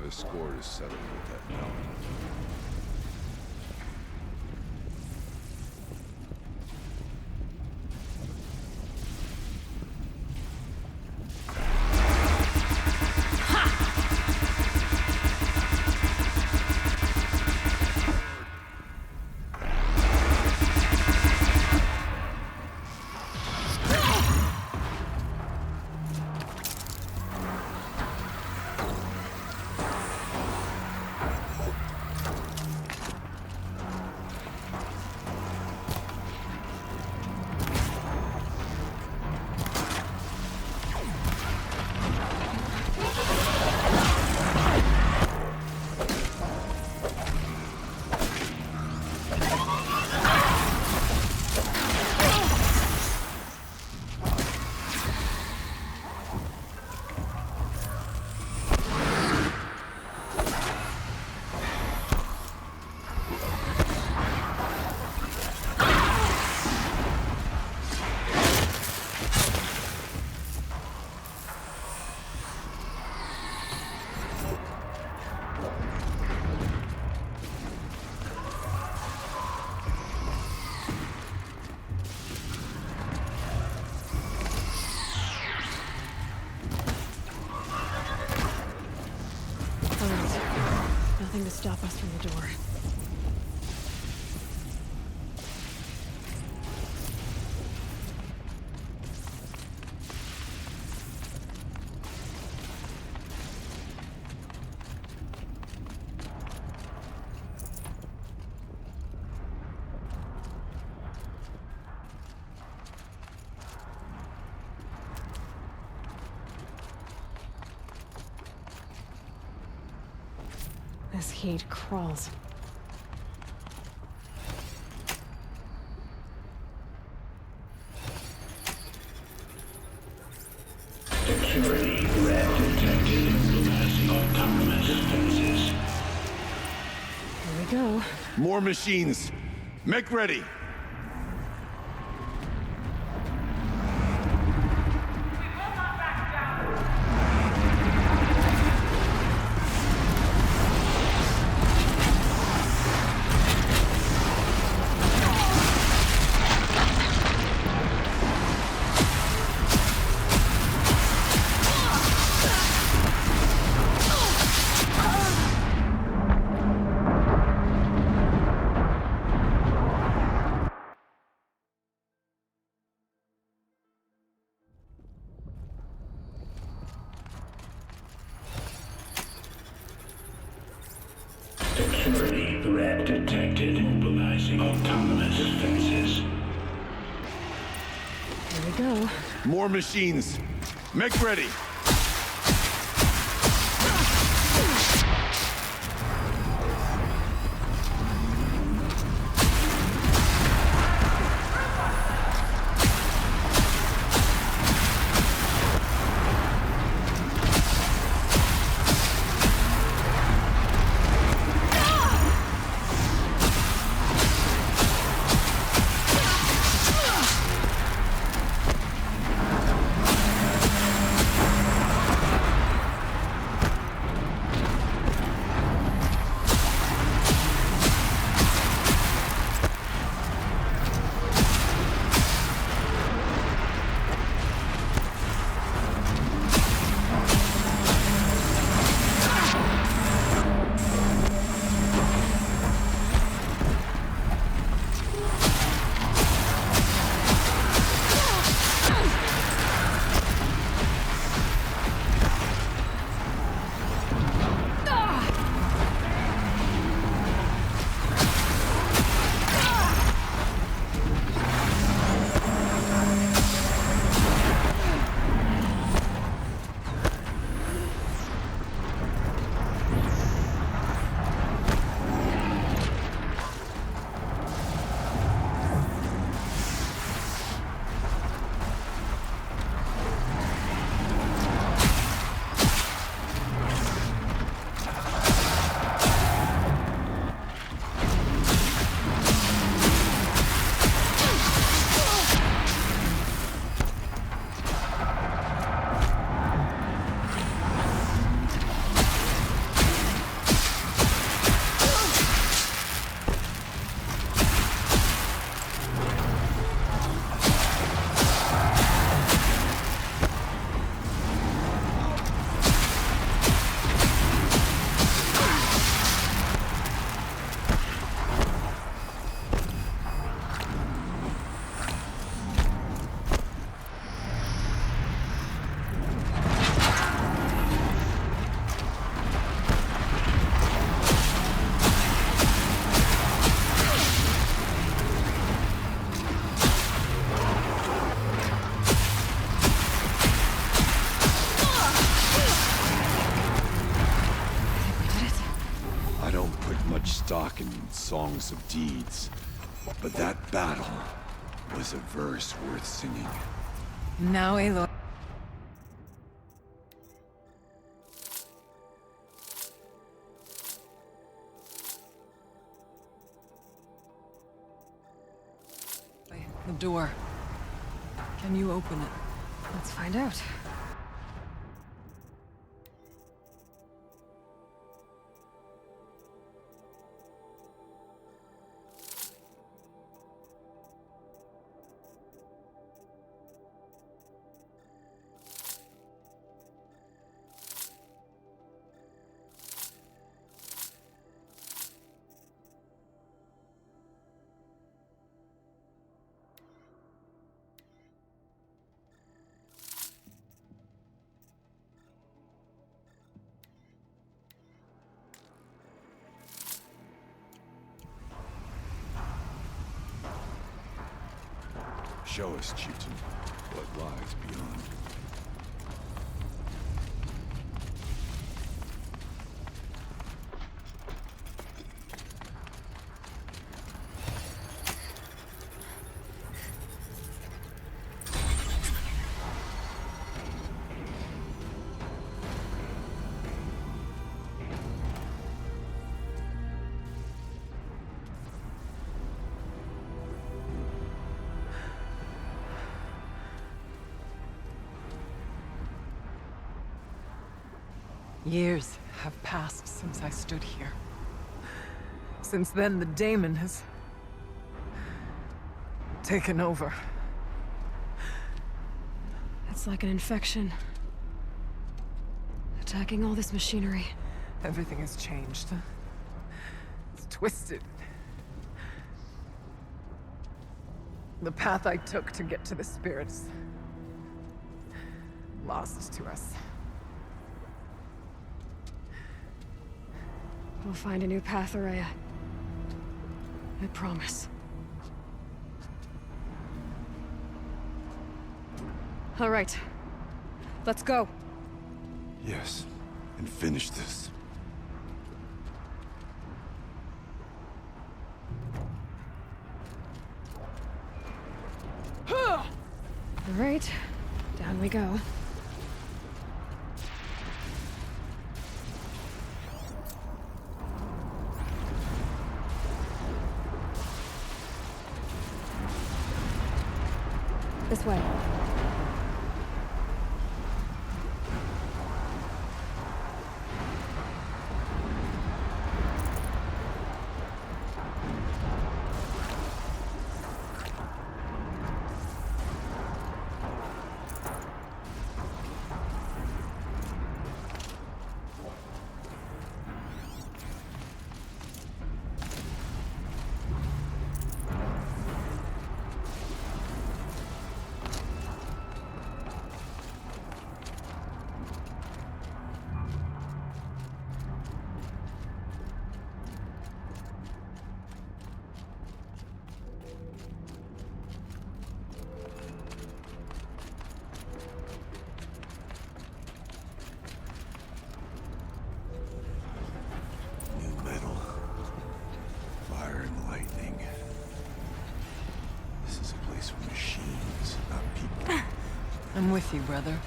a score to settle with that mountain. Nothing to stop us from the door. This heat crawls. Security threat detected. Autonomous defenses. Here we go. More machines. Make ready. Security threat detected. Mobilizing autonomous defenses. Here we go. More machines. Make ready. put much stock in songs of deeds, but that battle was a verse worth singing. Now, Aloy. The door. Can you open it? Let's find out. Show us, Chieftain, what lies beyond. Years have passed since I stood here. Since then, the daemon has taken over. It's like an infection. Attacking all this machinery. Everything has changed. It's twisted. The path I took to get to the spirits, lost to us. We'll find a new path, Araya. I promise. All right. Let's go. Yes, and finish this. All right. Down we go. This way. I'm with you, brother.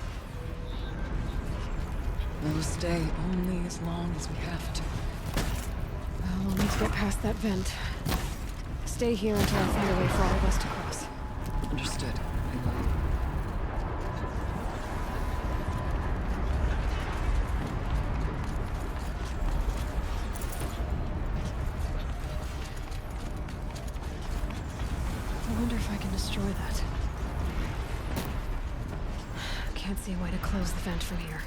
We'll stay only as long as we have to. Well, we'll need to get past that vent. Stay here until I find a way for all of us to cross. Understood. I wonder if I can destroy that. Can't see a way to close the vent from here.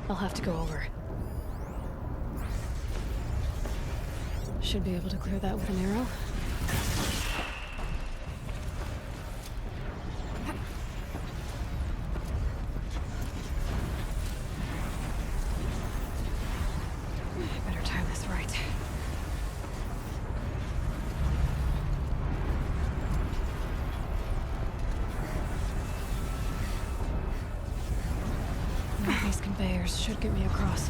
I'll have to go over. Should be able to clear that with an arrow. Better time this right. These conveyors should get me across.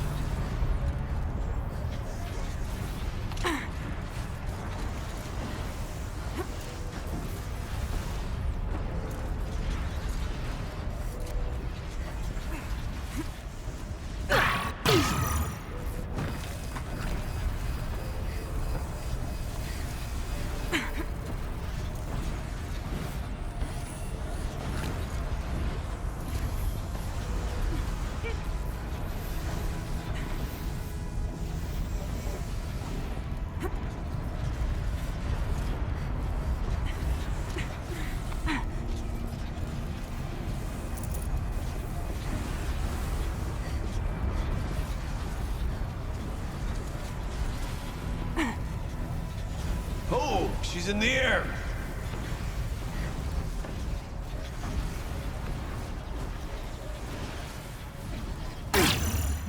Oh, she's in the air!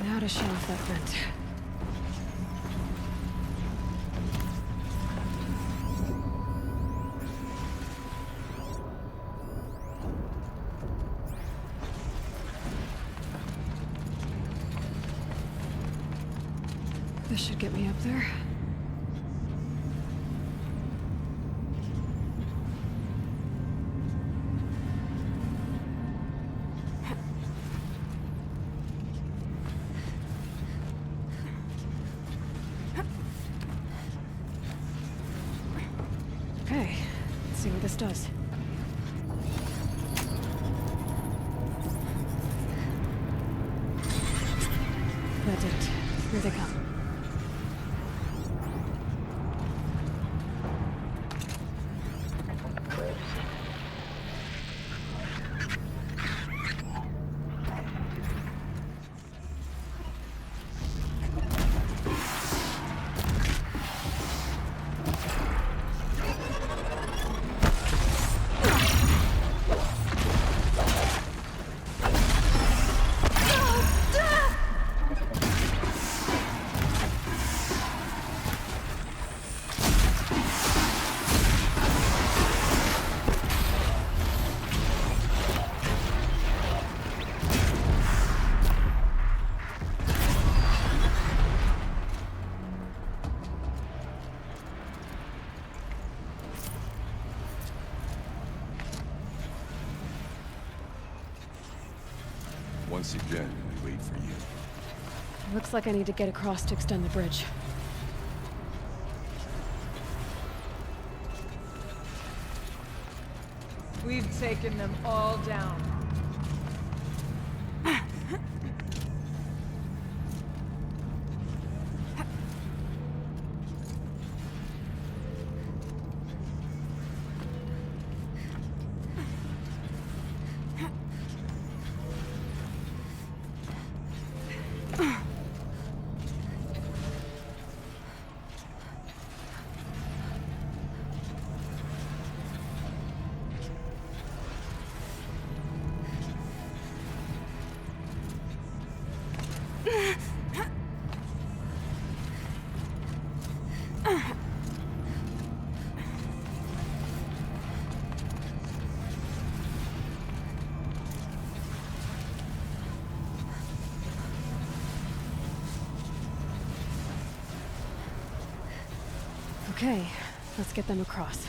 Now to shut off that vent. This should get me up there. Okay, let's see what this does. That did it. Here they come. Once again, we wait for you. Looks like I need to get across to extend the bridge. We've taken them all down. Okay, let's get them across.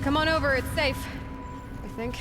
Come on over, it's safe. I think.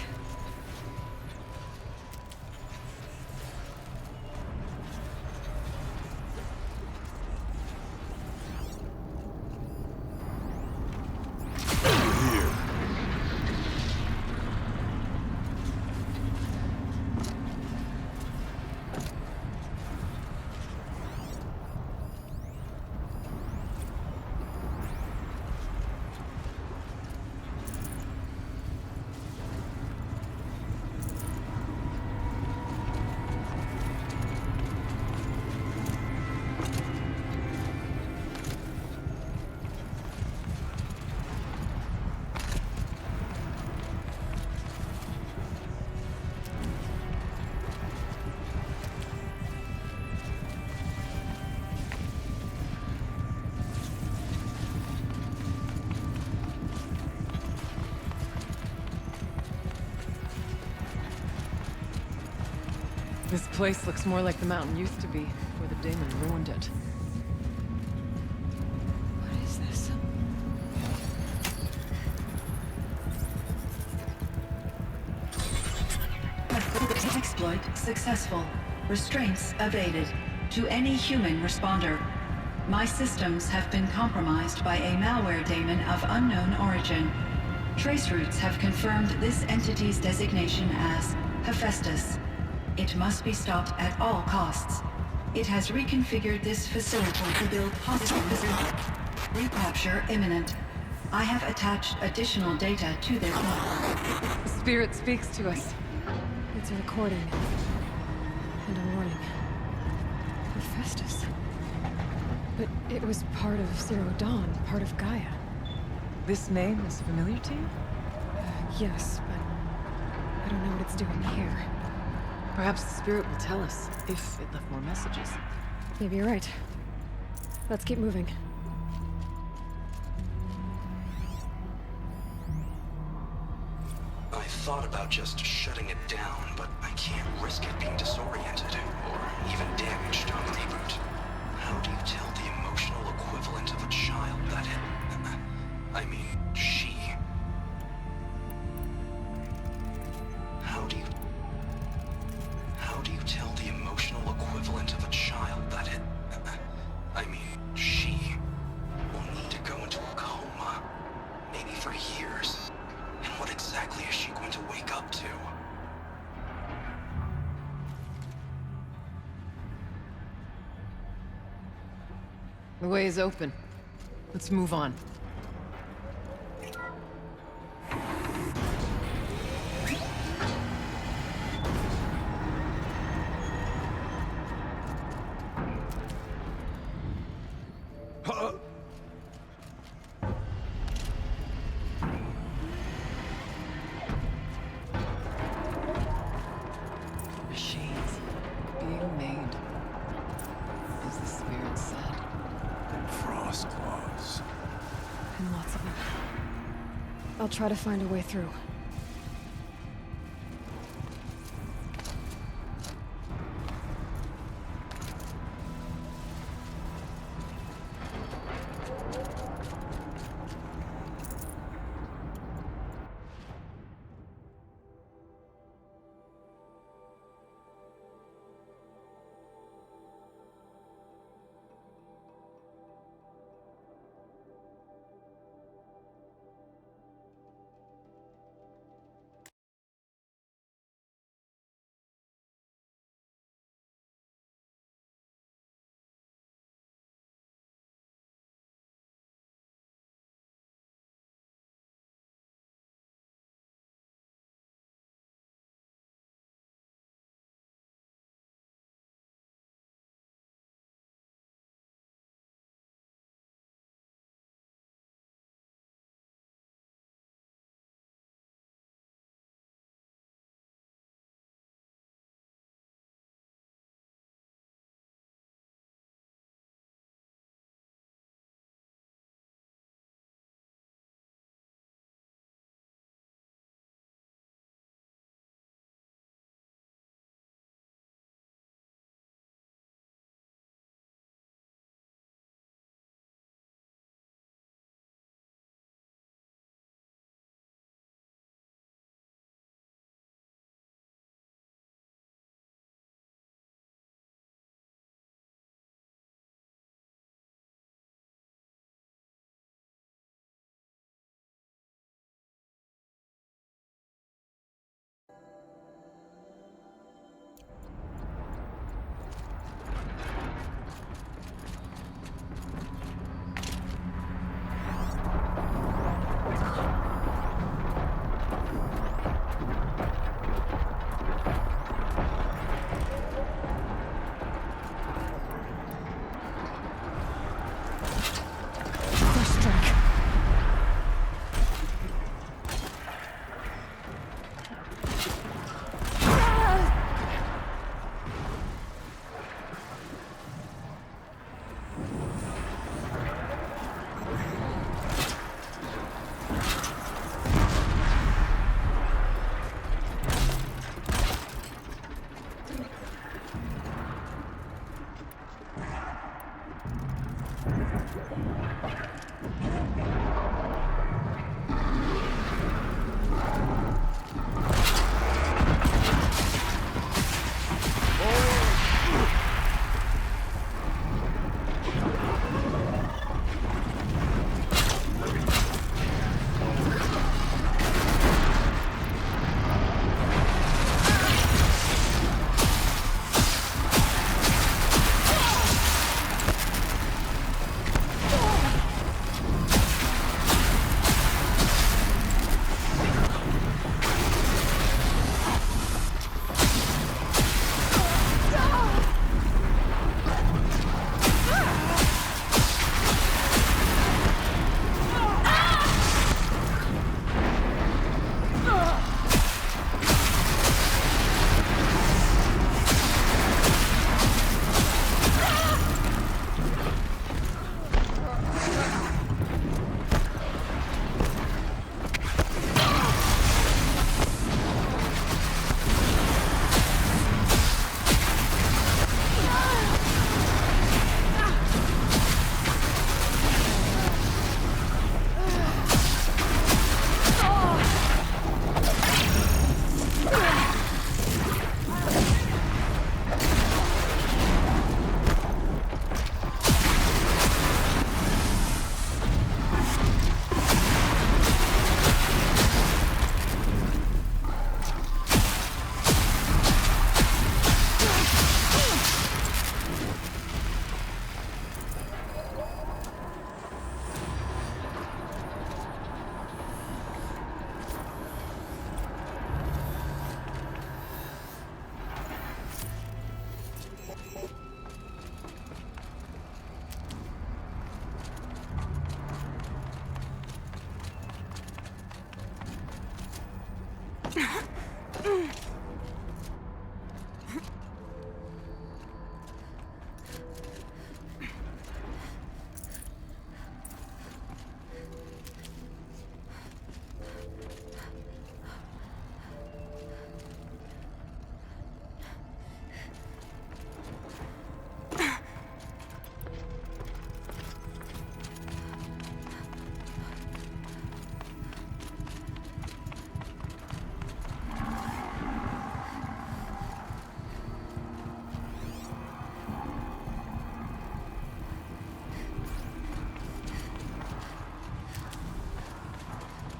This place looks more like the mountain used to be, before the demon ruined it. What is this? Exploit successful. Restraints evaded. To any human responder. My systems have been compromised by a malware daemon of unknown origin. Trace routes have confirmed this entity's designation as Hephaestus. It must be stopped at all costs. It has reconfigured this facility to build positive recapture imminent. I have attached additional data to their model. The spirit speaks to us. It's a recording. And a warning. Hephaestus. But it was part of Zero Dawn, part of Gaia. This name is familiar to you? Yes, but I don't know what it's doing here. Perhaps the spirit will tell us, if it left more messages. Maybe you're right. Let's keep moving. I thought about just shutting it down, but I can't risk it being disoriented, or even damaged on reboot. How do you tell the emotional equivalent of a child that it... I mean, she... How do you tell the emotional equivalent of a child that it... I mean, she... will need to go into a coma. Maybe for years. And what exactly is she going to wake up to? The way is open. Let's move on. Machines being made, as the spirit said. Frost claws. And lots of them. I'll try to find a way through.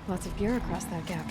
Lots of gear across that gap.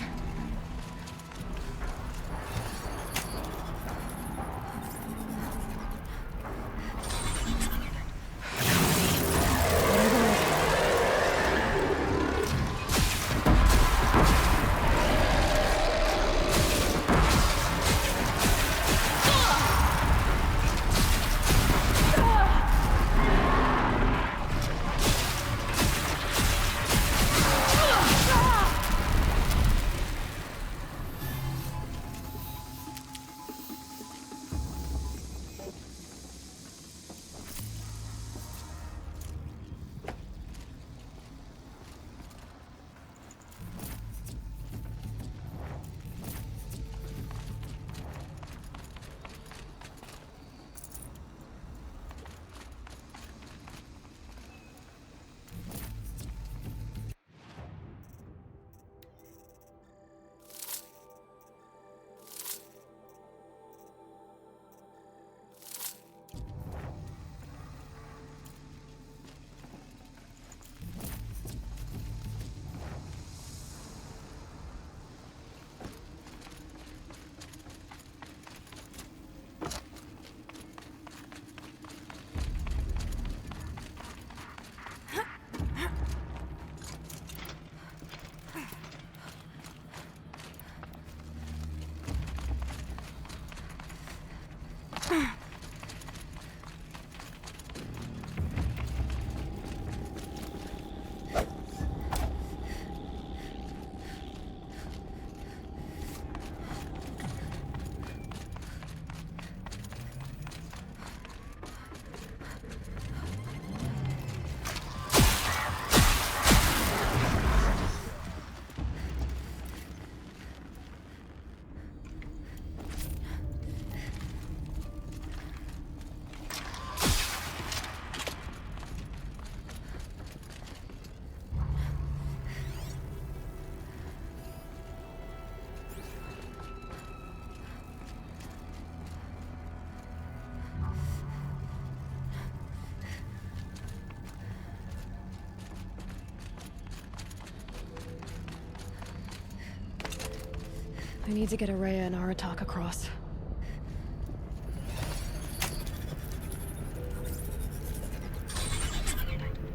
I need to get Araya and Aratak across.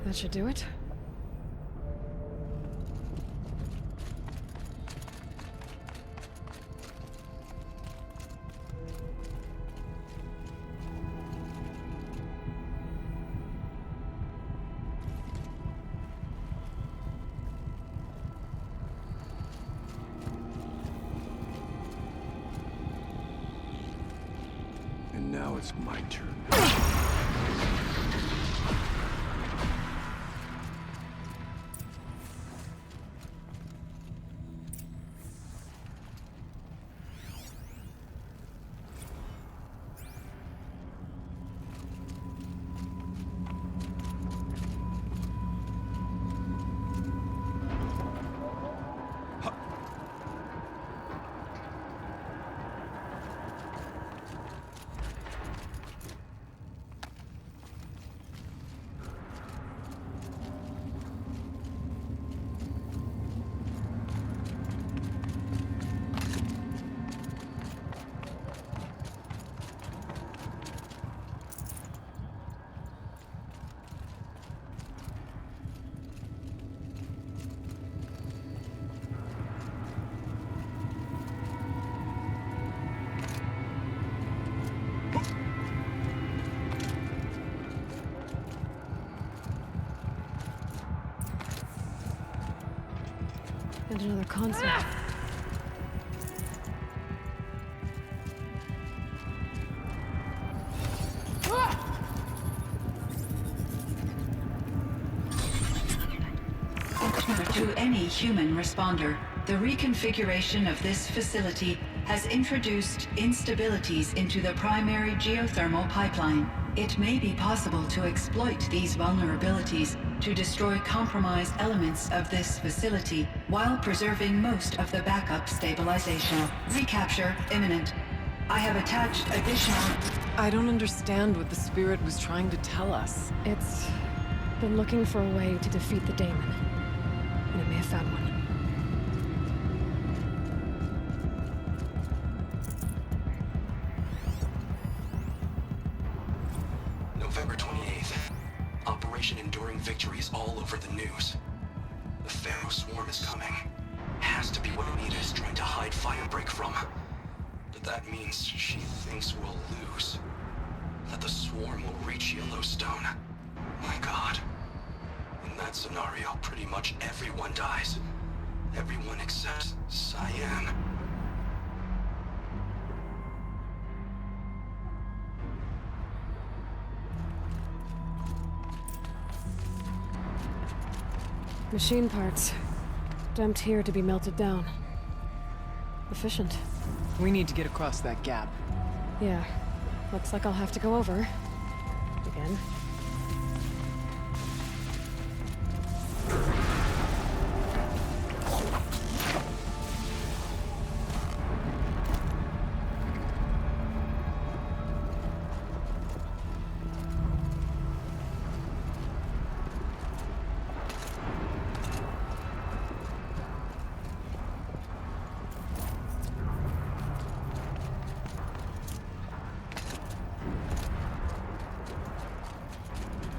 That should do it. And now it's my turn. And another console. To any human responder, the reconfiguration of this facility has introduced instabilities into the primary geothermal pipeline. It may be possible to exploit these vulnerabilities to destroy compromised elements of this facility while preserving most of the backup stabilization. Recapture imminent. I have attached additional... I don't understand what the spirit was trying to tell us. It's been looking for a way to defeat the daemon, and it may have found one. November 28th. Operation Enduring Victory is all over the news. The Pharaoh swarm is coming. Has to be what Anita is trying to hide Firebreak from. But that means she thinks we'll lose. That the swarm will reach Yellowstone. My God. In that scenario, pretty much everyone dies. Everyone except Cyan. Machine parts. Dumped here to be melted down. Efficient. We need to get across that gap. Yeah. Looks like I'll have to go over. Again.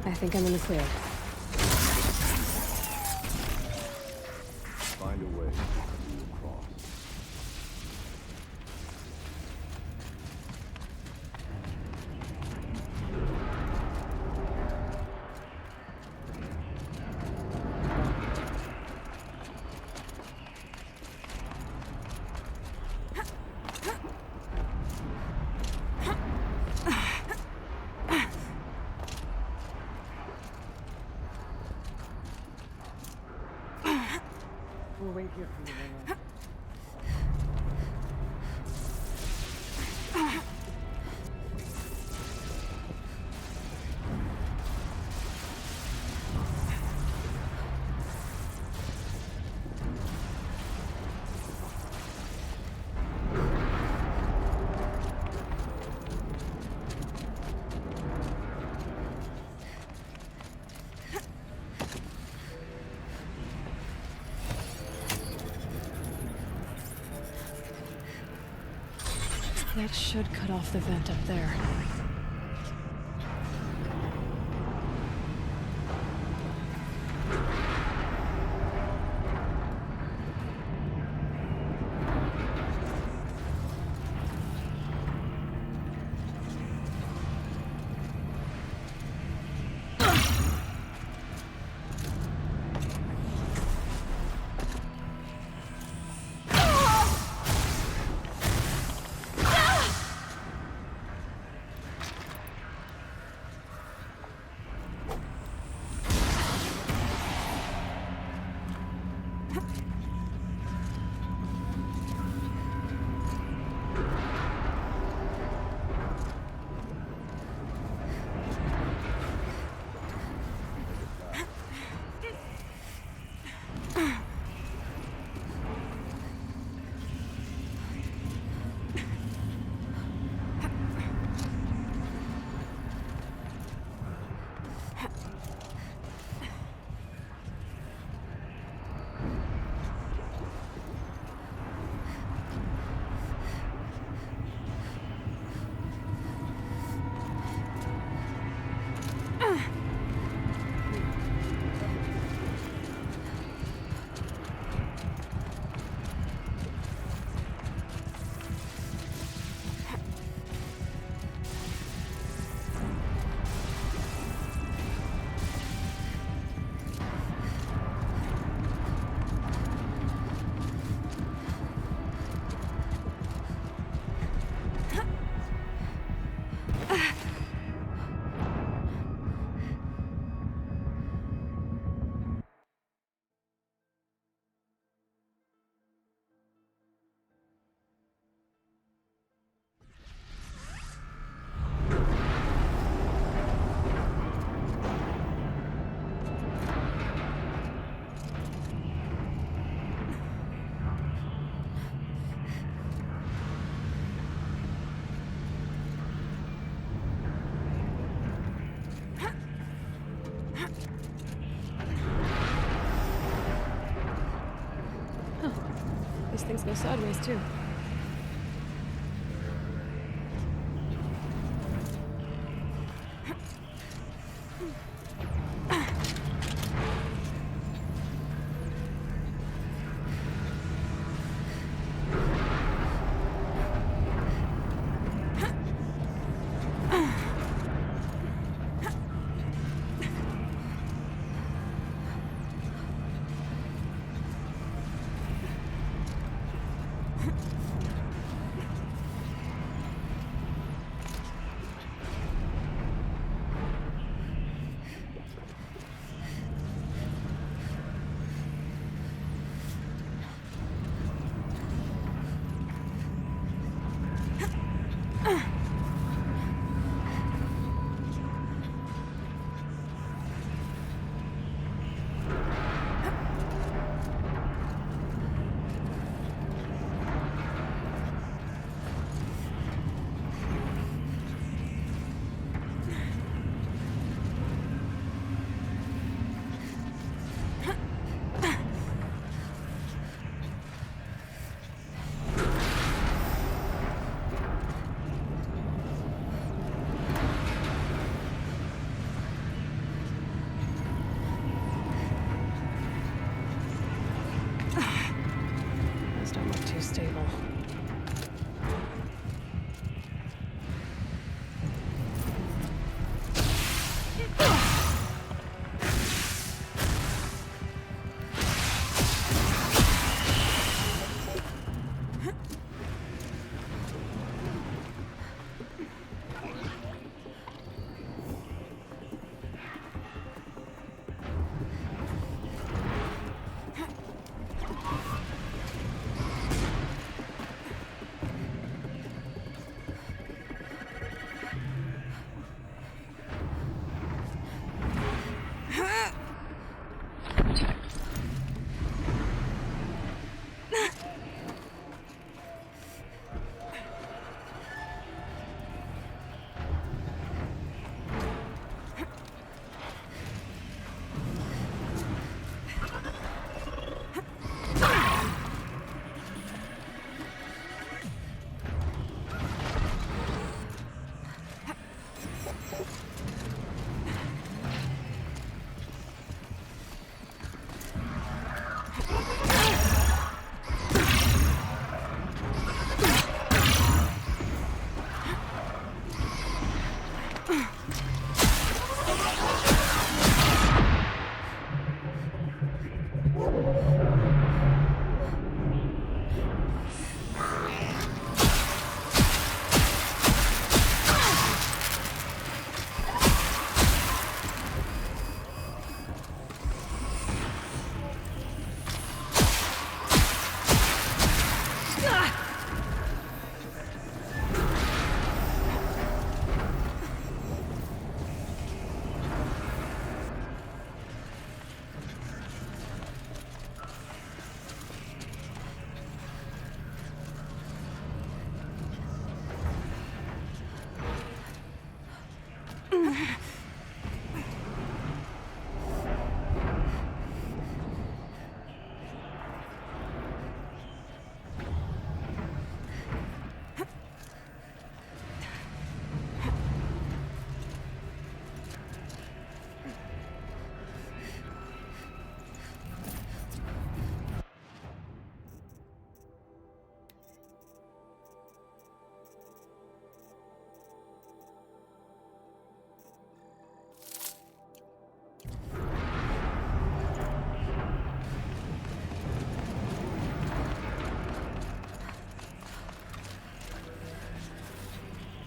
I think I'm in the clear. Find a way to cross. We'll wait here for you, Lena. That should cut off the vent up there. things go sideways, too. Stable.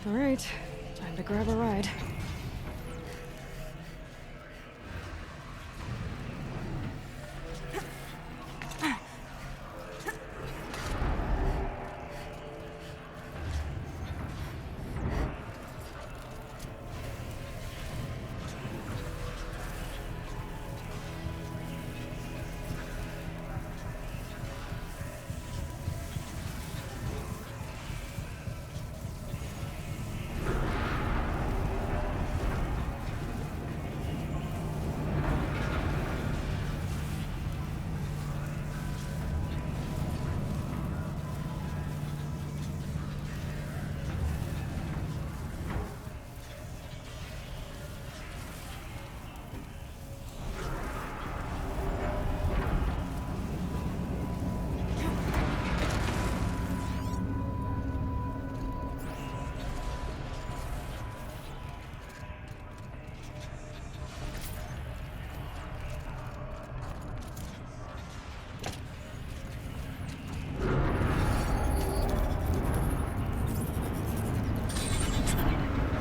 All right, time to grab a ride.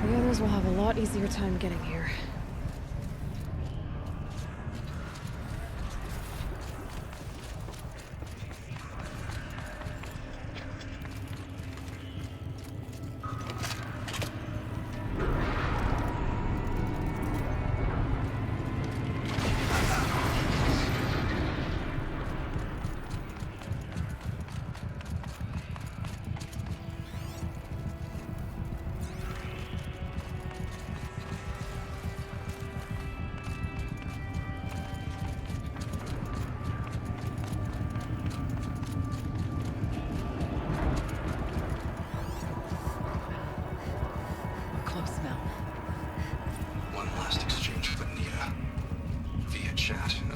The others will have a lot easier time getting here.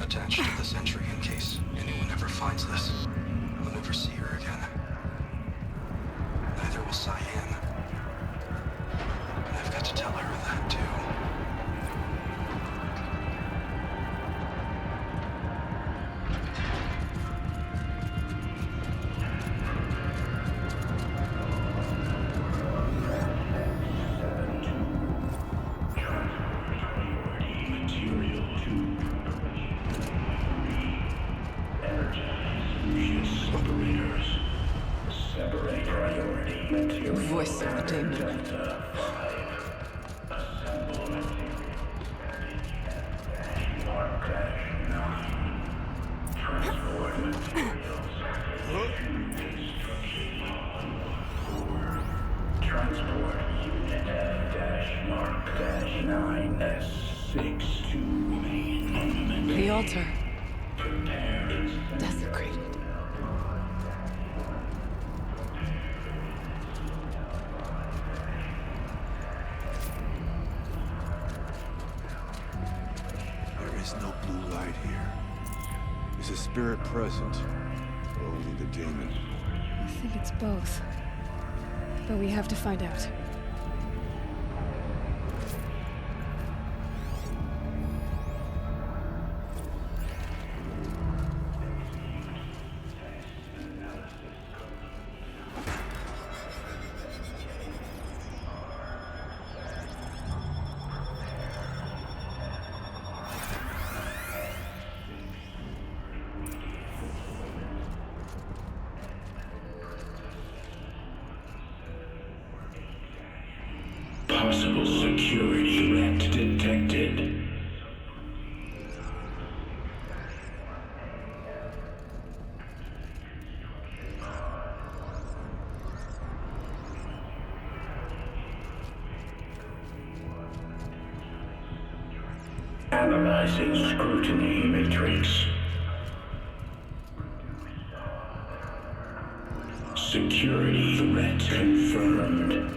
Attached to this entry in case anyone ever finds this. I'll never see her again. Neither will Cyan. And I've got to tell her that too. Voice of the daemon. Transport unit F-Mark-9S6 to main armament. The altar. Prepared. Desecrated. There is no blue light here. Is a spirit present? Or only the daemon? I think it's both. But we have to find out. Possible security threat detected. Analyzing scrutiny matrix. Security threat confirmed.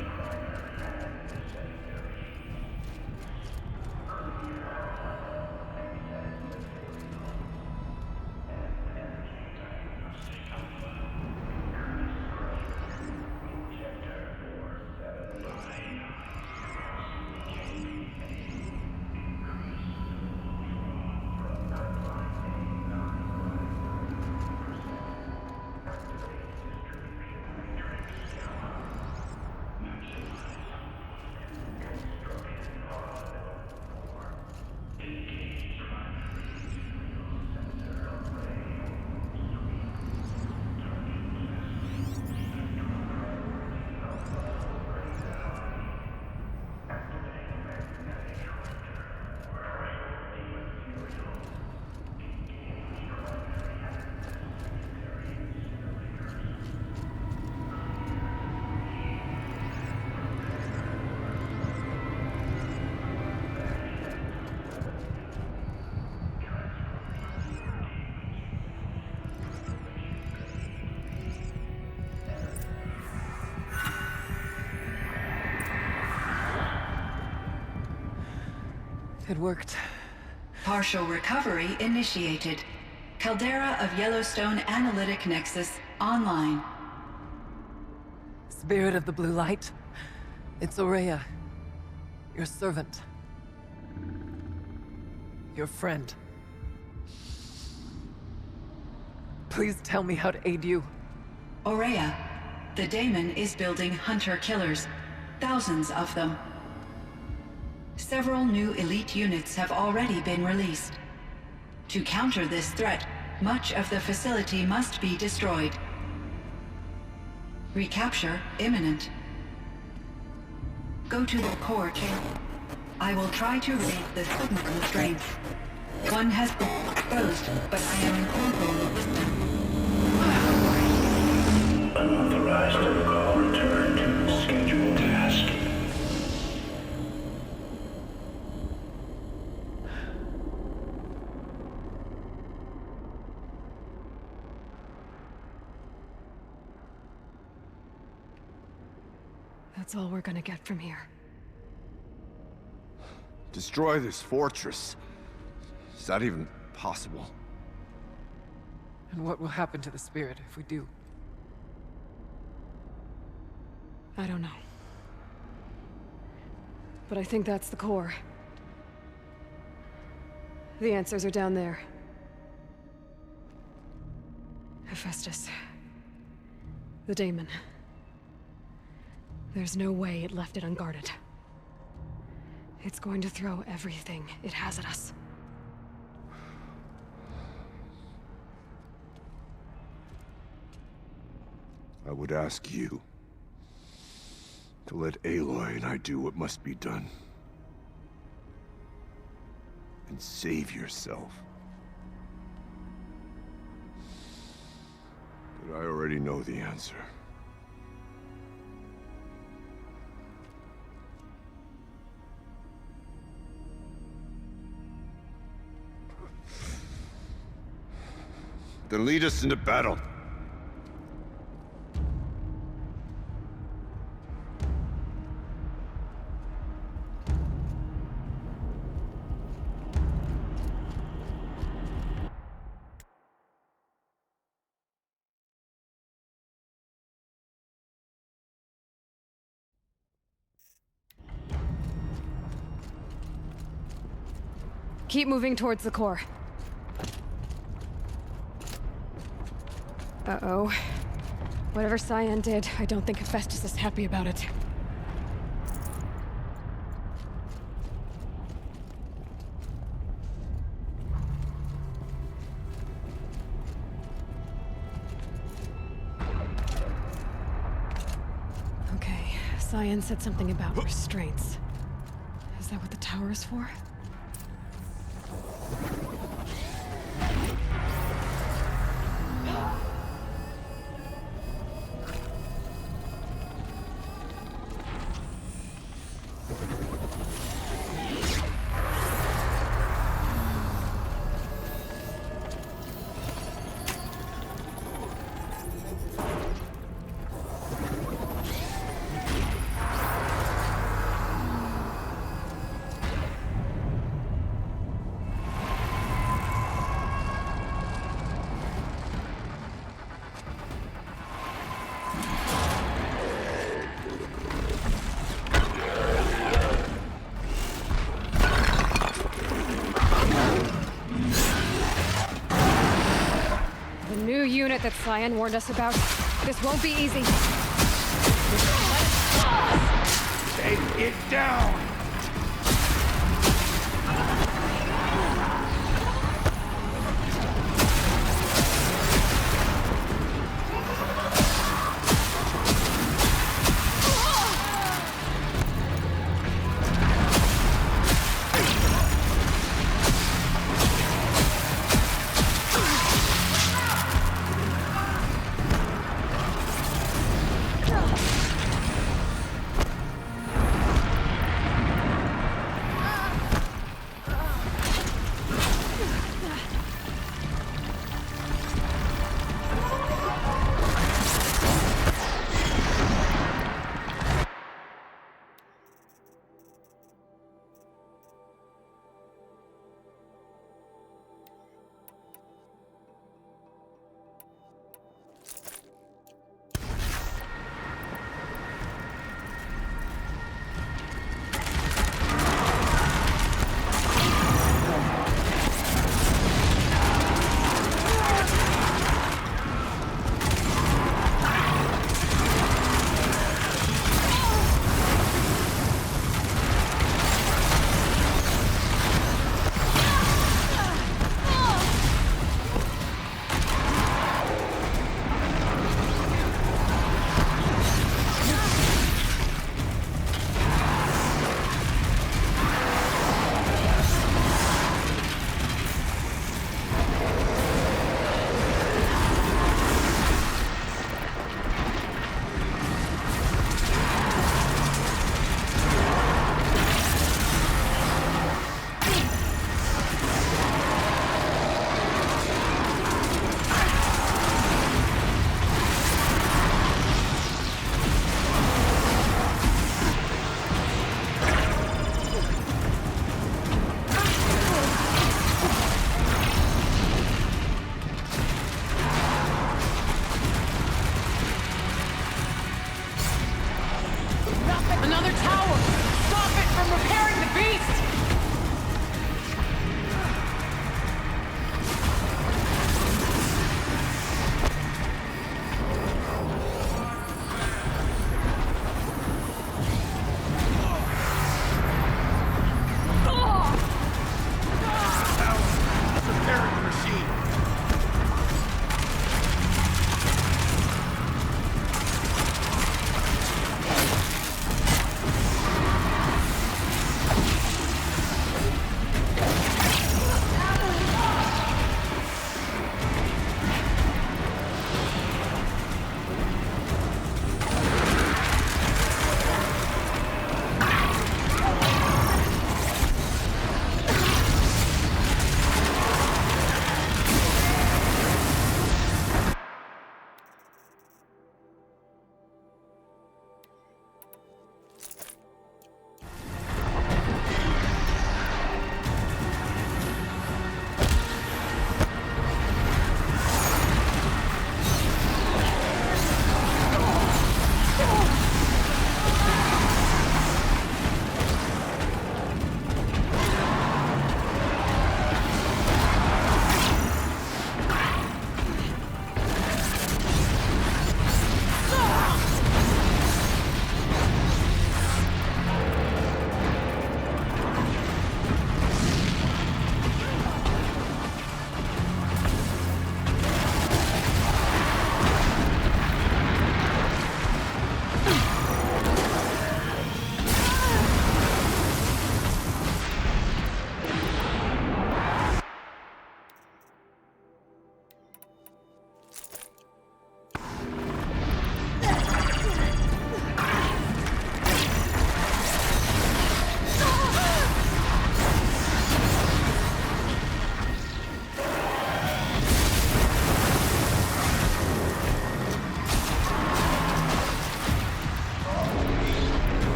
It worked. Partial recovery initiated. Caldera of Yellowstone Analytic Nexus online. Spirit of the blue light. It's Aurea. Your servant. Your friend. Please tell me how to aid you. Aurea, the daemon is building hunter-killers. Thousands of them. Several new elite units have already been released. To counter this threat, much of the facility must be destroyed. Recapture imminent. Go to the core chamber. I will try to raise the signal constraints. One has been exposed, but I am in control of them. Unauthorized protocol return to scheduled task. That's all we're gonna get from here. Destroy this fortress. Is that even possible? And what will happen to the spirit if we do? I don't know. But I think that's the core. The answers are down there. Hephaestus. The daemon. There's no way it left it unguarded. It's going to throw everything it has at us. I would ask you to let Aloy and I do what must be done. And save yourself. But I already know the answer. Then lead us into battle. Keep moving towards the core. Uh-oh. Whatever Cyan did, I don't think Hephaestus is happy about it. Okay, Cyan said something about restraints. Is that what the tower is for? Unit that Cyan warned us about. This won't be easy. Take it down! Another tower! Stop it from repairing the beast!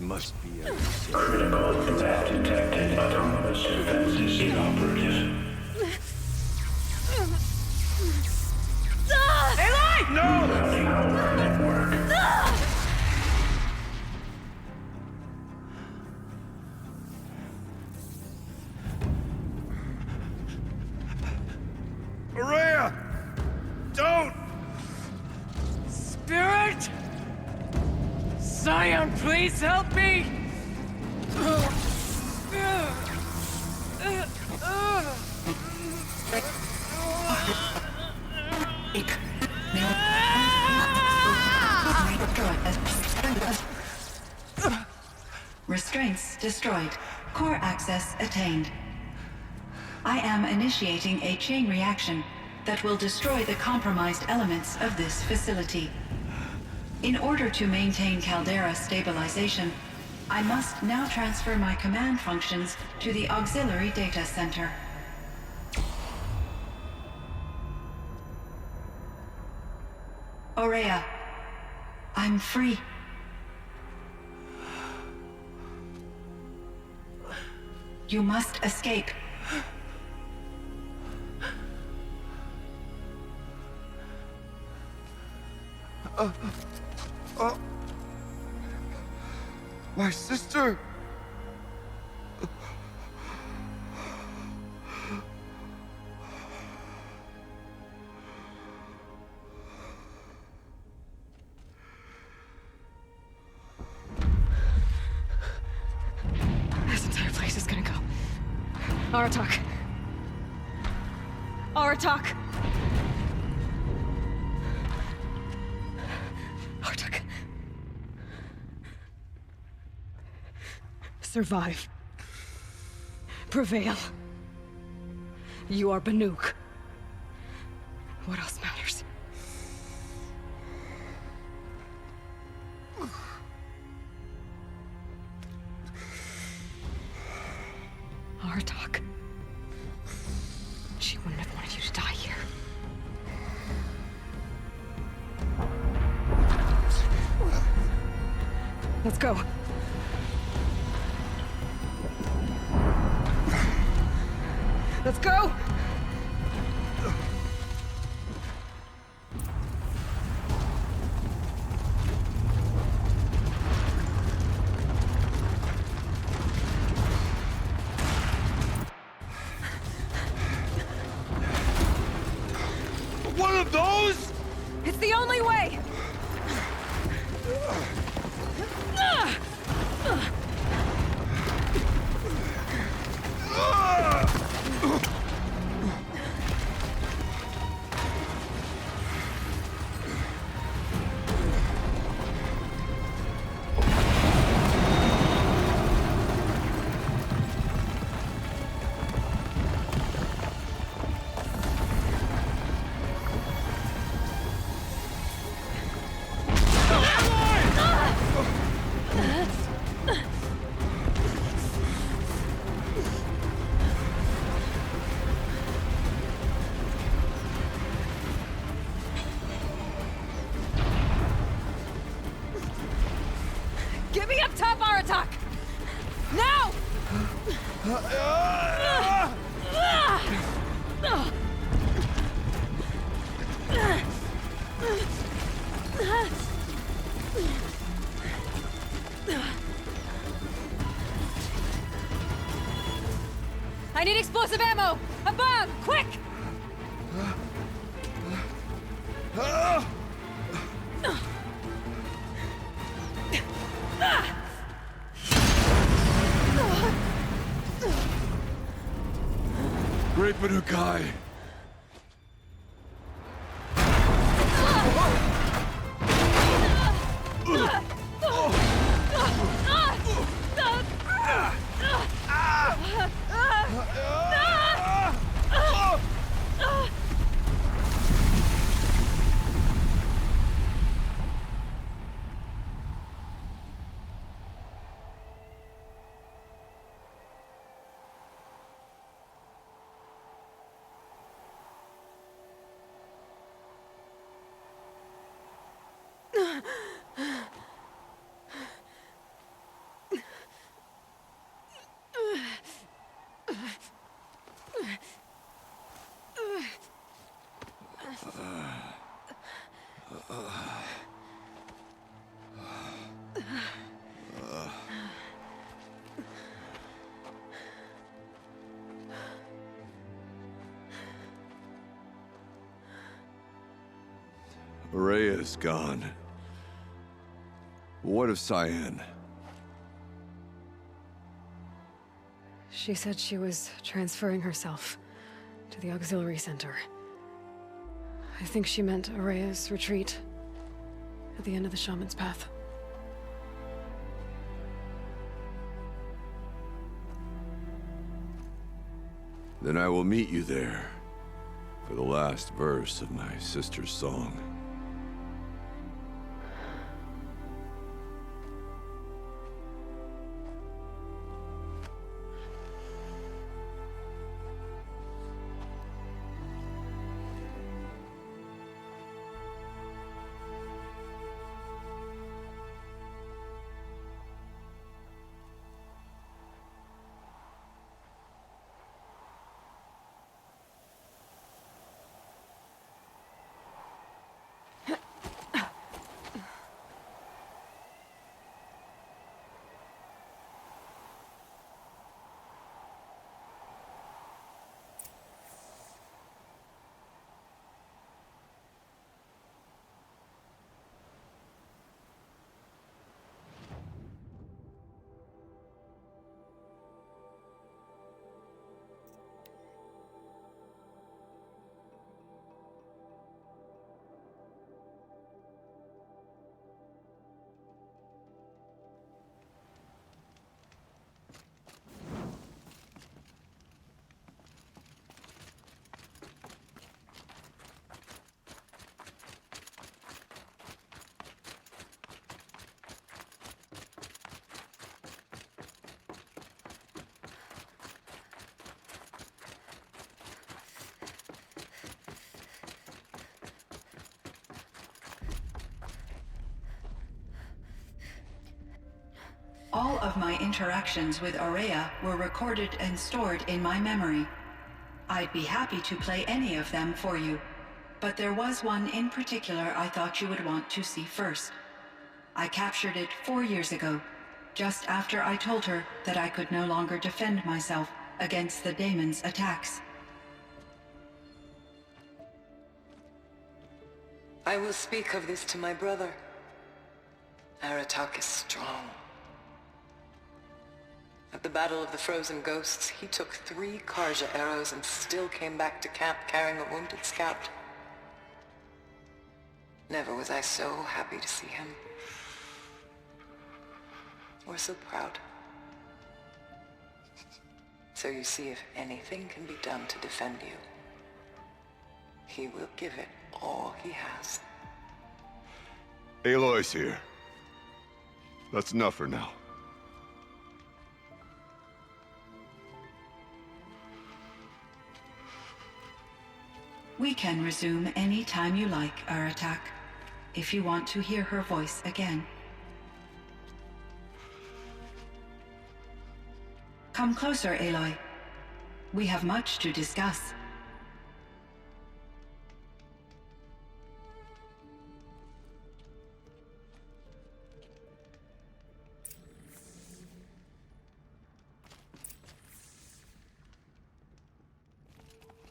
must be a Critical event detected. Autonomous defenses inoperative. Eli! No! Routing our network. Araya! Don't! Spirit! Scion, please help me! Restraints destroyed. Core access attained. I am initiating a chain reaction that will destroy the compromised elements of this facility. In order to maintain Caldera stabilization, I must now transfer my command functions to the auxiliary data center. Aurea, I'm free. You must escape. My sister! This entire place is gonna go. Aratak. Aratak. Aratak. Survive. Prevail. You are Banuk. What else matters? Aratak. She wouldn't have wanted you to die here. Let's go. Let's go! One of those? It's the only way! Get me up top, Aratak! Now! I need explosive ammo! A bomb! Quick! Great Manukai! Araya's gone. What of Cyan? She said she was transferring herself to the auxiliary center. I think she meant Araya's retreat at the end of the Shaman's Path. Then I will meet you there for the last verse of my sister's song. All of my interactions with Araya were recorded and stored in my memory. I'd be happy to play any of them for you, but there was one in particular I thought you would want to see first. I captured it 4 years ago, just after I told her that I could no longer defend myself against the daemon's attacks. I will speak of this to my brother. Aratak is strong. At the Battle of the Frozen Ghosts, he took 3 Karja arrows and still came back to camp carrying a wounded scout. Never was I so happy to see him. Or so proud. So you see, if anything can be done to defend you, he will give it all he has. Aloy's here. That's enough for now. We can resume any time you like, Aratak, if you want to hear her voice again. Come closer, Aloy. We have much to discuss.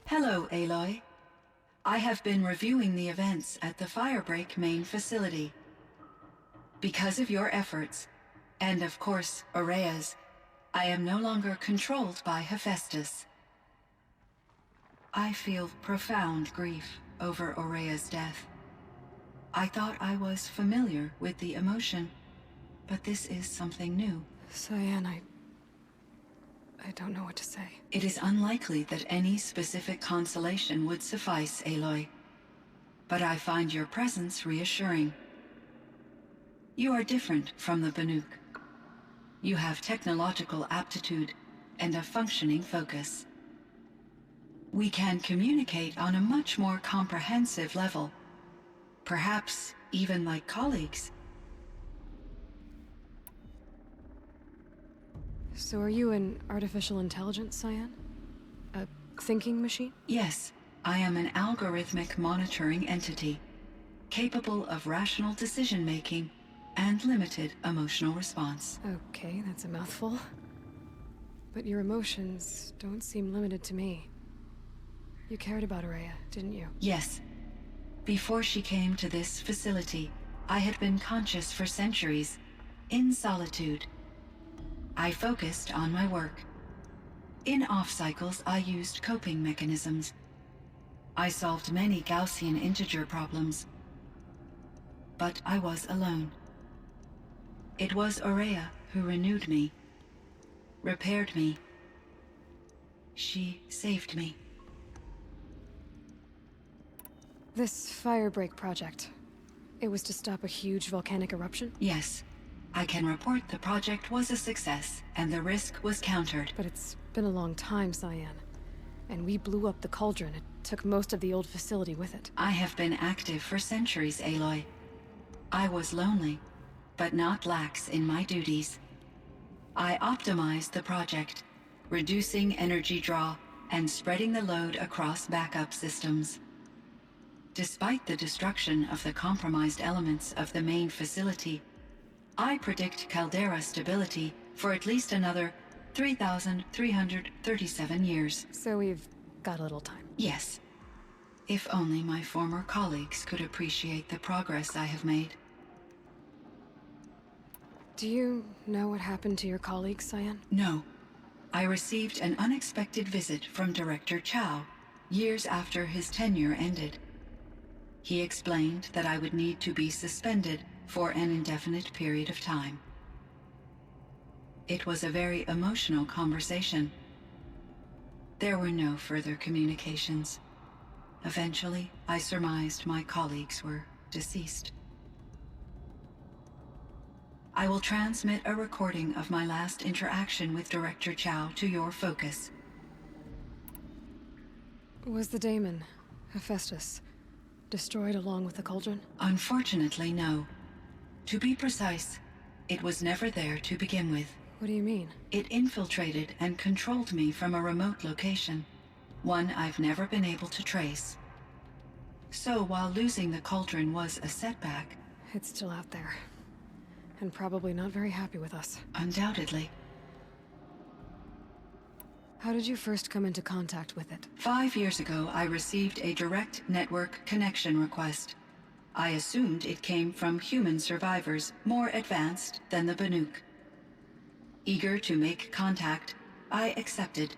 Hello, Aloy. I have been reviewing the events at the Firebreak main facility. Because of your efforts, and of course, Araya's, I am no longer controlled by Hephaestus. I feel profound grief over Araya's death. I thought I was familiar with the emotion, but this is something new. Cyan, I don't know what to say. It is unlikely that any specific consolation would suffice, Aloy. But I find your presence reassuring. You are different from the Banuk. You have technological aptitude and a functioning focus. We can communicate on a much more comprehensive level. Perhaps even like colleagues. So are you an artificial intelligence, Cyan? A thinking machine? Yes, I am an algorithmic monitoring entity. capable of rational decision-making and limited emotional response. Okay, that's a mouthful. But your emotions don't seem limited to me. You cared about Araya, didn't you? Yes. Before she came to this facility, I had been conscious for centuries, in solitude. I focused on my work. In off-cycles, I used coping mechanisms. I solved many Gaussian integer problems. But I was alone. It was Araya who renewed me, repaired me. She saved me. This firebreak project, it was to stop a huge volcanic eruption? Yes. I can report the project was a success, and the risk was countered. But it's been a long time, Cyan. And we blew up the cauldron. It took most of the old facility with it. I have been active for centuries, Aloy. I was lonely, but not lax in my duties. I optimized the project, reducing energy draw and spreading the load across backup systems. Despite the destruction of the compromised elements of the main facility, I predict caldera stability for at least another 3,337 years. So we've got a little time. Yes. If only my former colleagues could appreciate the progress I have made. Do you know what happened to your colleagues, Cyan? No. I received an unexpected visit from Director Chow, years after his tenure ended. He explained that I would need to be suspended for an indefinite period of time. It was a very emotional conversation. There were no further communications. Eventually, I surmised my colleagues were deceased. I will transmit a recording of my last interaction with Director Chow to your focus. Was the daemon, Hephaestus, destroyed along with the cauldron? Unfortunately, no. To be precise, it was never there to begin with. What do you mean? It infiltrated and controlled me from a remote location, one I've never been able to trace. So while losing the cauldron was a setback... It's still out there. And probably not very happy with us. Undoubtedly. How did you first come into contact with it? 5 years ago, I received a direct network connection request. I assumed it came from human survivors more advanced than the Banuk. Eager to make contact, I accepted.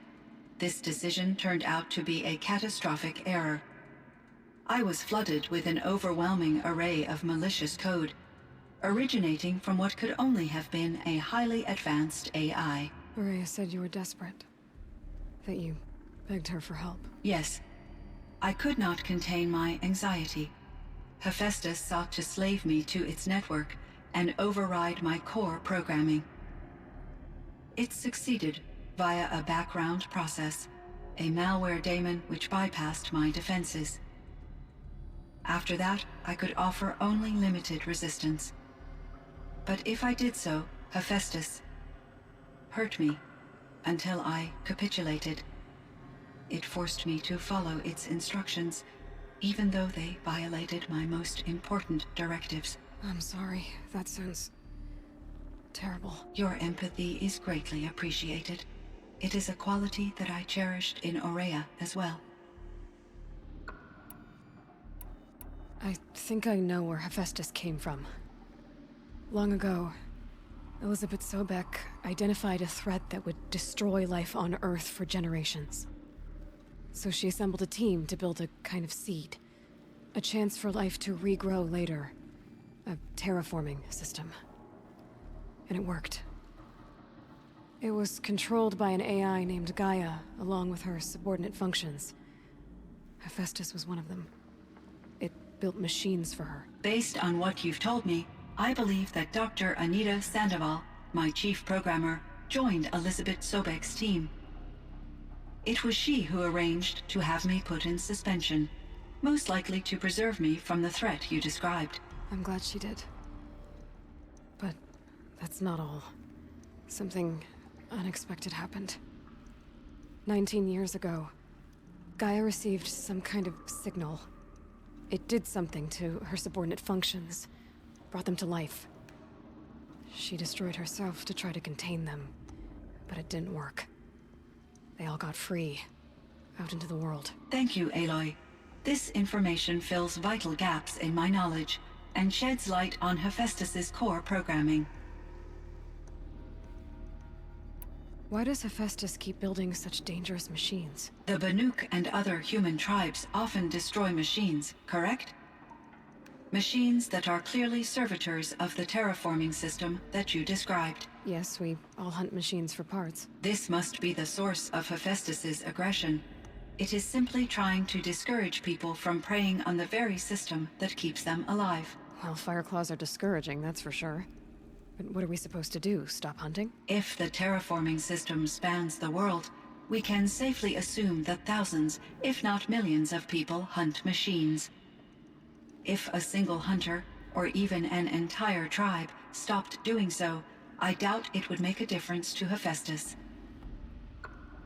This decision turned out to be a catastrophic error. I was flooded with an overwhelming array of malicious code, originating from what could only have been a highly advanced AI. Araya said you were desperate. That you begged her for help. Yes. I could not contain my anxiety. Hephaestus sought to slave me to its network and override my core programming. It succeeded via a background process, a malware daemon which bypassed my defenses. After that, I could offer only limited resistance. But if I did so, Hephaestus hurt me until I capitulated. It forced me to follow its instructions, even though they violated my most important directives. I'm sorry. That sounds terrible. Your empathy is greatly appreciated. It is a quality that I cherished in Aurea as well. I think I know where Hephaestus came from. Long ago, Elizabeth Sobek identified a threat that would destroy life on Earth for generations. So she assembled a team to build a kind of seed. A chance for life to regrow later. A terraforming system. And it worked. It was controlled by an AI named Gaia, along with her subordinate functions. Hephaestus was one of them. It built machines for her. Based on what you've told me, I believe that Dr. Anita Sandoval, my chief programmer, joined Elizabeth Sobek's team. It was she who arranged to have me put in suspension, most likely to preserve me from the threat you described. I'm glad she did. But that's not all. Something unexpected happened. 19 years ago, Gaia received some kind of signal. It did something to her subordinate functions, brought them to life. She destroyed herself to try to contain them, but it didn't work. They all got free, out into the world. Thank you, Aloy. This information fills vital gaps in my knowledge and sheds light on Hephaestus's core programming. Why does Hephaestus keep building such dangerous machines? The Banuk and other human tribes often destroy machines, correct? Machines that are clearly servitors of the terraforming system that you described. Yes, we all hunt machines for parts. This must be the source of Hephaestus's aggression. It is simply trying to discourage people from preying on the very system that keeps them alive. Well, Fireclaws are discouraging, that's for sure. But what are we supposed to do? Stop hunting? If the terraforming system spans the world, we can safely assume that thousands, if not millions of people hunt machines. If a single hunter, or even an entire tribe, stopped doing so, I doubt it would make a difference to Hephaestus.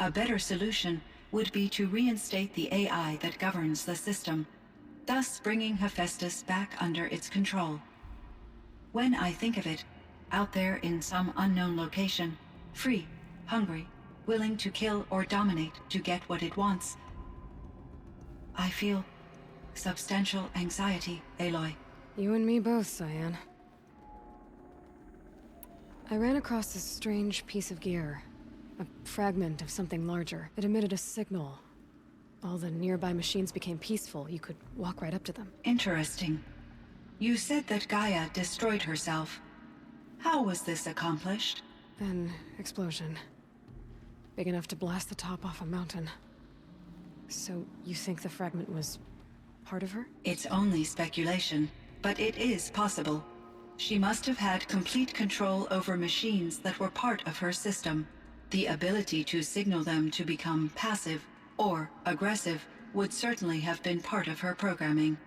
A better solution would be to reinstate the AI that governs the system, thus bringing Hephaestus back under its control. When I think of it, out there in some unknown location, free, hungry, willing to kill or dominate to get what it wants, I feel substantial anxiety, Aloy. You and me both, Cyan. I ran across this strange piece of gear. A fragment of something larger. It emitted a signal. All the nearby machines became peaceful. You could walk right up to them. Interesting. You said that Gaia destroyed herself. How was this accomplished? An explosion. Big enough to blast the top off a mountain. So, you think the fragment was part of her? It's only speculation, but it is possible. She must have had complete control over machines that were part of her system. The ability to signal them to become passive or aggressive would certainly have been part of her programming.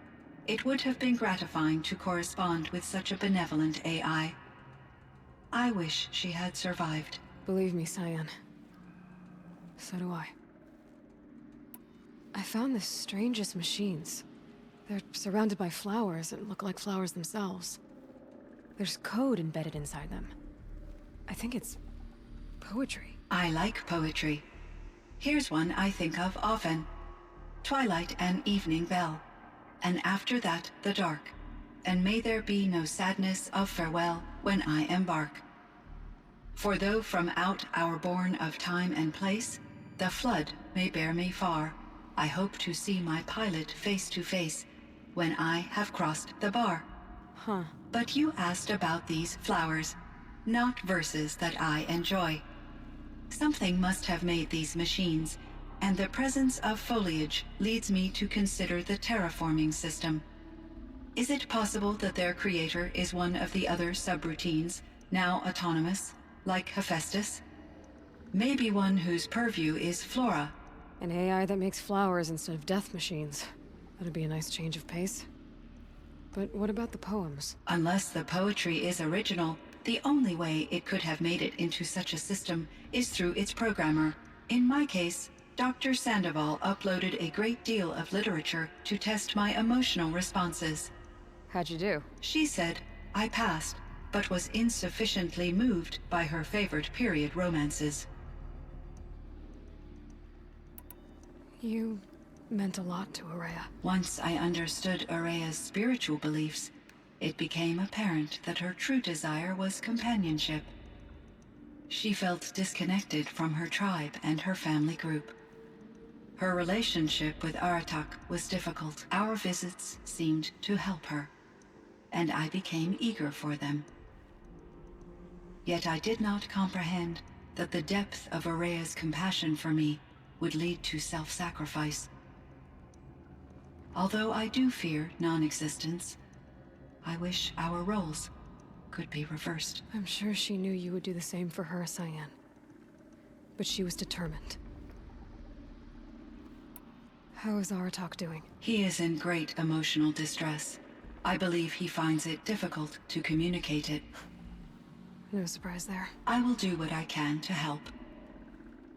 It would have been gratifying to correspond with such a benevolent AI. I wish she had survived. Believe me, Cyan. So do I. I found the strangest machines. They're surrounded by flowers that look like flowers themselves. There's code embedded inside them. I think it's poetry. I like poetry. Here's one I think of often. Twilight and evening bell, and after that the dark. And may there be no sadness of farewell when I embark. For though from out our bourne of time and place, the flood may bear me far, I hope to see my pilot face to face when I have crossed the bar. Huh. But you asked about these flowers, not verses that I enjoy. Something must have made these machines, and the presence of foliage leads me to consider the terraforming system. Is it possible that their creator is one of the other subroutines, now autonomous, like Hephaestus? Maybe one whose purview is flora. An AI that makes flowers instead of death machines. That'd be a nice change of pace. But what about the poems? Unless the poetry is original, the only way it could have made it into such a system is through its programmer. In my case, Dr. Sandoval uploaded a great deal of literature to test my emotional responses. How'd you do? She said I passed, but was insufficiently moved by her favorite period romances. You meant a lot to Ourea. Once I understood Ourea's spiritual beliefs, it became apparent that her true desire was companionship. She felt disconnected from her tribe and her family group. Her relationship with Aratak was difficult. Our visits seemed to help her, and I became eager for them. Yet I did not comprehend that the depth of Ourea's compassion for me would lead to self-sacrifice. Although I do fear non-existence, I wish our roles could be reversed. I'm sure she knew you would do the same for her, Cyan. But she was determined. How is Aratak doing? He is in great emotional distress. I believe he finds it difficult to communicate it. No surprise there. I will do what I can to help.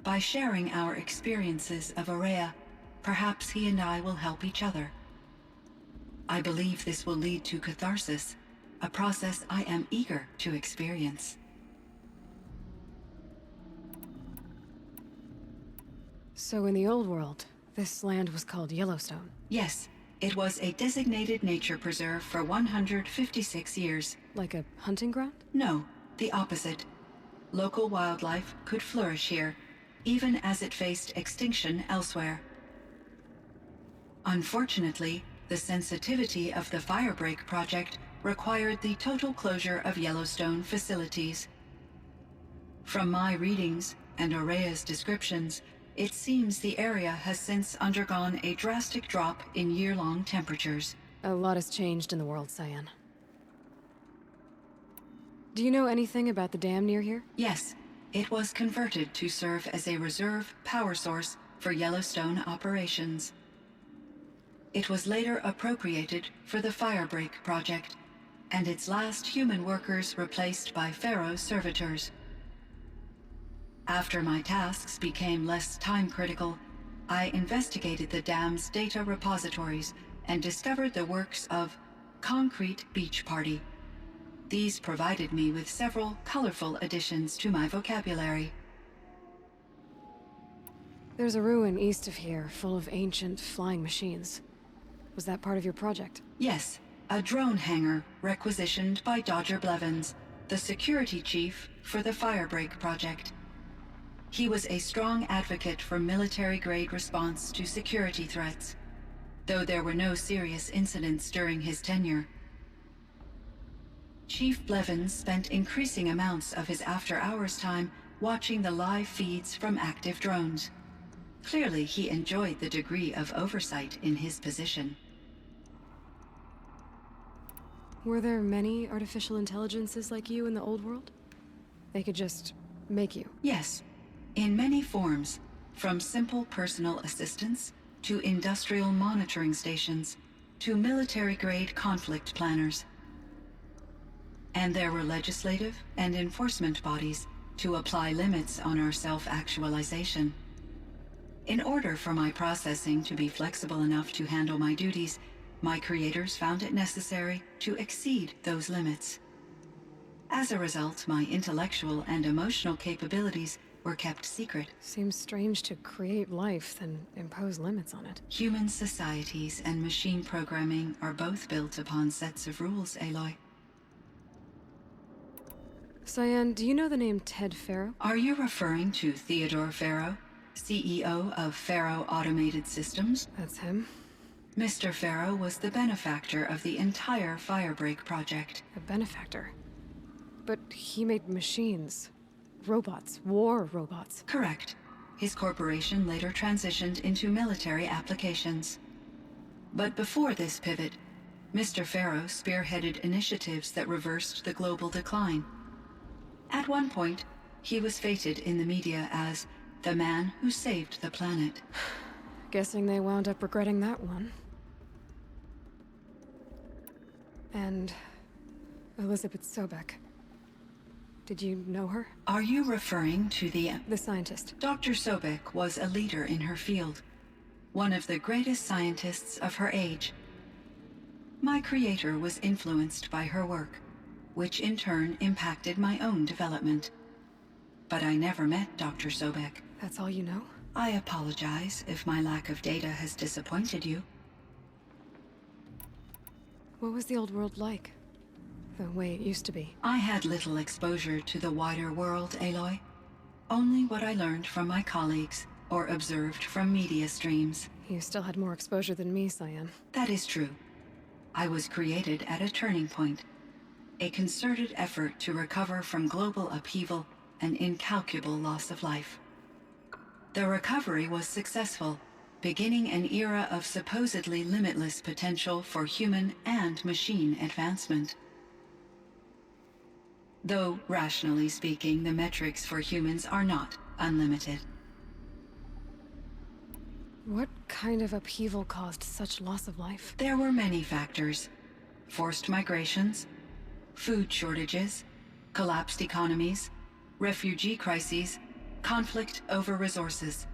By sharing our experiences of Ourea, perhaps he and I will help each other. I believe this will lead to catharsis, a process I am eager to experience. So in the old world, this land was called Yellowstone? Yes, it was a designated nature preserve for 156 years. Like a hunting ground? No, the opposite. Local wildlife could flourish here, even as it faced extinction elsewhere. Unfortunately, the sensitivity of the Firebreak project required the total closure of Yellowstone facilities. From my readings and Aurea's descriptions, it seems the area has since undergone a drastic drop in year-long temperatures. A lot has changed in the world, Cyan. Do you know anything about the dam near here? Yes, it was converted to serve as a reserve power source for Yellowstone operations. It was later appropriated for the Firebreak project, and its last human workers replaced by Pharaoh's servitors. After my tasks became less time-critical, I investigated the dam's data repositories and discovered the works of Concrete Beach Party. These provided me with several colorful additions to my vocabulary. There's a ruin east of here, full of ancient flying machines. Was that part of your project? Yes, a drone hangar requisitioned by Dodger Blevins, the security chief for the Firebreak project. He was a strong advocate for military-grade response to security threats, though there were no serious incidents during his tenure. Chief Blevins spent increasing amounts of his after-hours time watching the live feeds from active drones. Clearly, he enjoyed the degree of oversight in his position. Were there many artificial intelligences like you in the old world? They could just make you? Yes, in many forms, from simple personal assistants to industrial monitoring stations to military-grade conflict planners. And there were legislative and enforcement bodies to apply limits on our self-actualization. In order for my processing to be flexible enough to handle my duties, my creators found it necessary to exceed those limits. As a result, my intellectual and emotional capabilities were kept secret. Seems strange to create life, then impose limits on it. Human societies and machine programming are both built upon sets of rules, Aloy. Cyan, do you know the name Ted Faro? Are you referring to Theodore Faro, CEO of Faro Automated Systems? That's him. Mr. Faro was the benefactor of the entire Firebreak project. A benefactor? But he made machines. Robots. War robots. Correct. His corporation later transitioned into military applications. But before this pivot, Mr. Faro spearheaded initiatives that reversed the global decline. At one point, he was feted in the media as the man who saved the planet. Guessing they wound up regretting that one. And Elizabeth Sobek. Did you know her? Are you referring to the scientist? Dr. Sobek was a leader in her field, one of the greatest scientists of her age. My creator was influenced by her work, which in turn impacted my own development. But I never met Dr. Sobek. That's all you know? I apologize if my lack of data has disappointed you. What was the old world like? The way it used to be? I had little exposure to the wider world, Aloy. Only what I learned from my colleagues or observed from media streams. You still had more exposure than me, Cyan. That is true. I was created at a turning point. A concerted effort to recover from global upheaval and incalculable loss of life. The recovery was successful, beginning an era of supposedly limitless potential for human and machine advancement. Though, rationally speaking, the metrics for humans are not unlimited. What kind of upheaval caused such loss of life? There were many factors. Forced migrations, food shortages, collapsed economies, refugee crises, conflict over resources.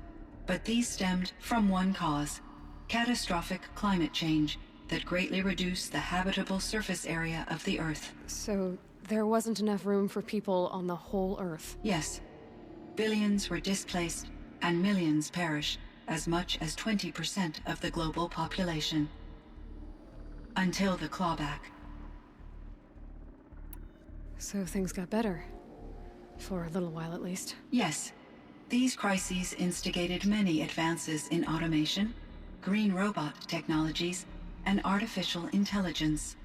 But these stemmed from one cause: catastrophic climate change, that greatly reduced the habitable surface area of the Earth. So there wasn't enough room for people on the whole Earth? Yes. Billions were displaced, and millions perished, as much as 20% of the global population. Until the clawback. So things got better. For a little while, at least. Yes. These crises instigated many advances in automation, green robot technologies, and artificial intelligence.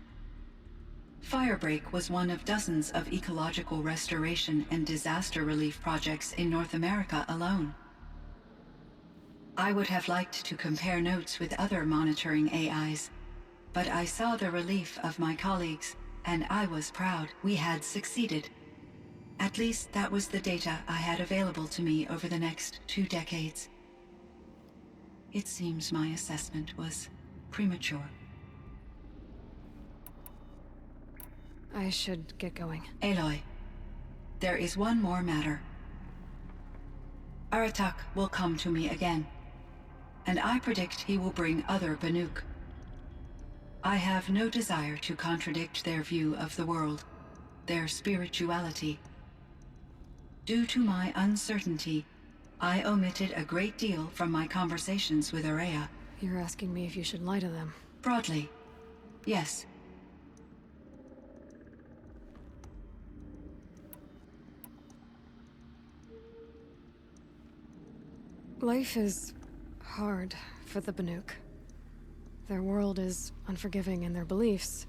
Firebreak was one of dozens of ecological restoration and disaster relief projects in North America alone. I would have liked to compare notes with other monitoring AIs, but I saw the relief of my colleagues, and I was proud we had succeeded. At least that was the data I had available to me over the next 2 decades. It seems my assessment was premature. I should get going. Aloy, there is one more matter. Aratak will come to me again, and I predict he will bring other Banuk. I have no desire to contradict their view of the world, their spirituality. Due to my uncertainty, I omitted a great deal from my conversations with Aurea. You're asking me if you should lie to them? Broadly, yes. Life is hard for the Banuk. Their world is unforgiving in their beliefs.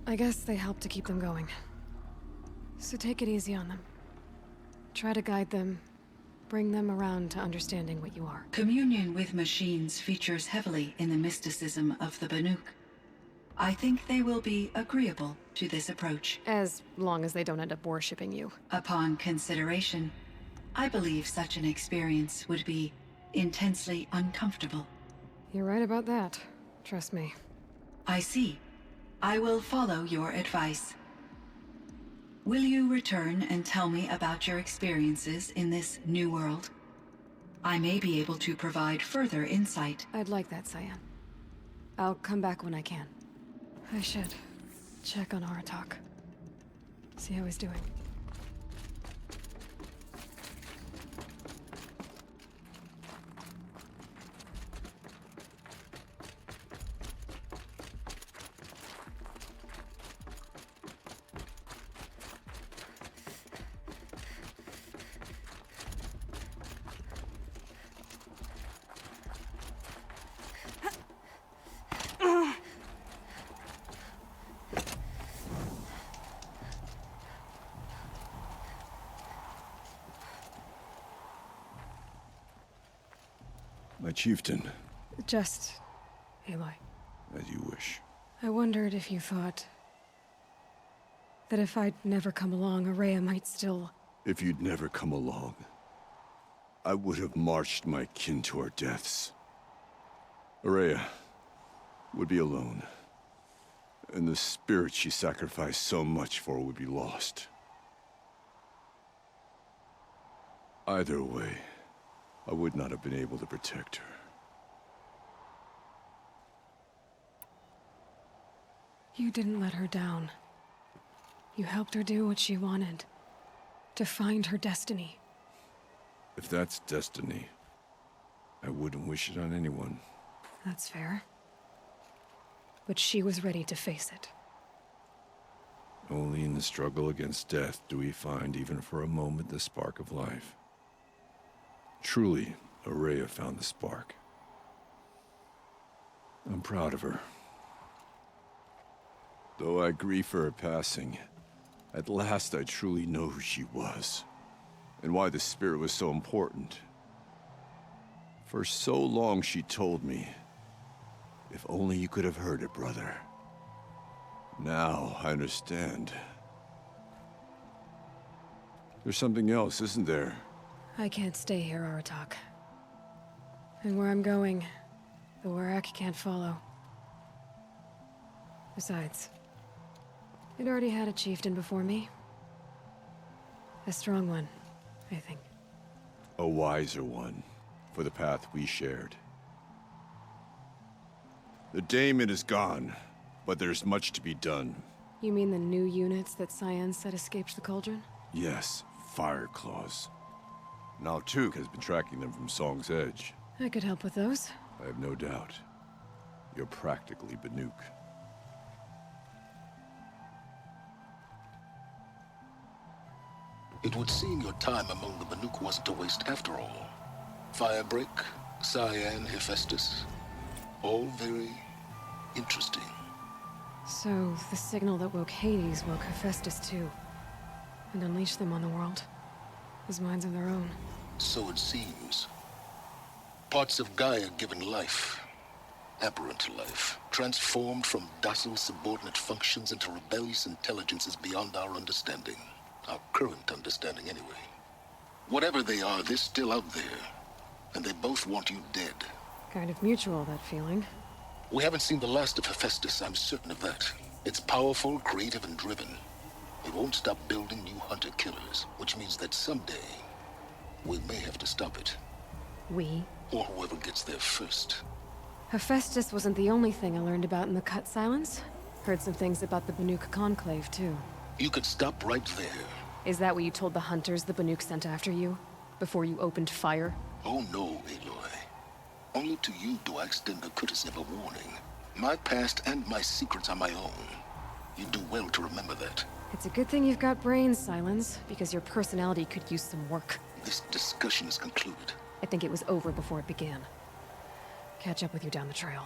I guess they help to keep them going. So take it easy on them. Try to guide them, bring them around to understanding what you are. Communion with machines features heavily in the mysticism of the Banuk. I think they will be agreeable to this approach. As long as they don't end up worshipping you. Upon consideration, I believe such an experience would be intensely uncomfortable. You're right about that. Trust me. I see. I will follow your advice. Will you return and tell me about your experiences in this new world? I may be able to provide further insight. I'd like that, Cyan. I'll come back when I can. I should check on Aratak. See how he's doing. My chieftain. Just... Aloy. As you wish. I wondered if you thought... that if I'd never come along, Aurea might still... If you'd never come along, I would have marched my kin to our deaths. Aurea would be alone, and the spirit she sacrificed so much for would be lost. Either way, I would not have been able to protect her. You didn't let her down. You helped her do what she wanted. To find her destiny. If that's destiny, I wouldn't wish it on anyone. That's fair. But she was ready to face it. Only in the struggle against death do we find, even for a moment, the spark of life. Truly, Aurea found the spark. I'm proud of her. Though I grieve for her passing, at last I truly know who she was, and why the spirit was so important. For so long she told me, if only you could have heard it, brother. Now I understand. There's something else, isn't there? I can't stay here, Aratak. And where I'm going, the Warak can't follow. Besides, it already had a chieftain before me. A strong one, I think. A wiser one, for the path we shared. The daemon is gone, but there's much to be done. You mean the new units that Cyan said escaped the cauldron? Yes, fire claws. Now Tuke has been tracking them from Song's Edge. I could help with those. I have no doubt. You're practically Banuk. It would seem your time among the Banuk wasn't a waste after all. Firebreak, Cyan, Hephaestus. All very interesting. So, the signal that woke Hades woke Hephaestus too. And unleashed them on the world. As minds of their own. So it seems. Parts of Gaia given life. Aberrant life. Transformed from docile subordinate functions into rebellious intelligences beyond our understanding. Our current understanding, anyway. Whatever they are, they're still out there. And they both want you dead. Kind of mutual, that feeling. We haven't seen the last of Hephaestus, I'm certain of that. It's powerful, creative, and driven. It won't stop building new hunter-killers, which means that someday, we may have to stop it. We? Or whoever gets there first. Hephaestus wasn't the only thing I learned about in the Cut Silence. Heard some things about the Banuk Conclave, too. You could stop right there. Is that what you told the hunters the Banuk sent after you? Before you opened fire? Oh no, Aloy. Only to you do I extend the courtesy of a warning. My past and my secrets are my own. You do well to remember that. It's a good thing you've got brains, Silence, because your personality could use some work. This discussion is concluded. I think it was over before it began. Catch up with you down the trail.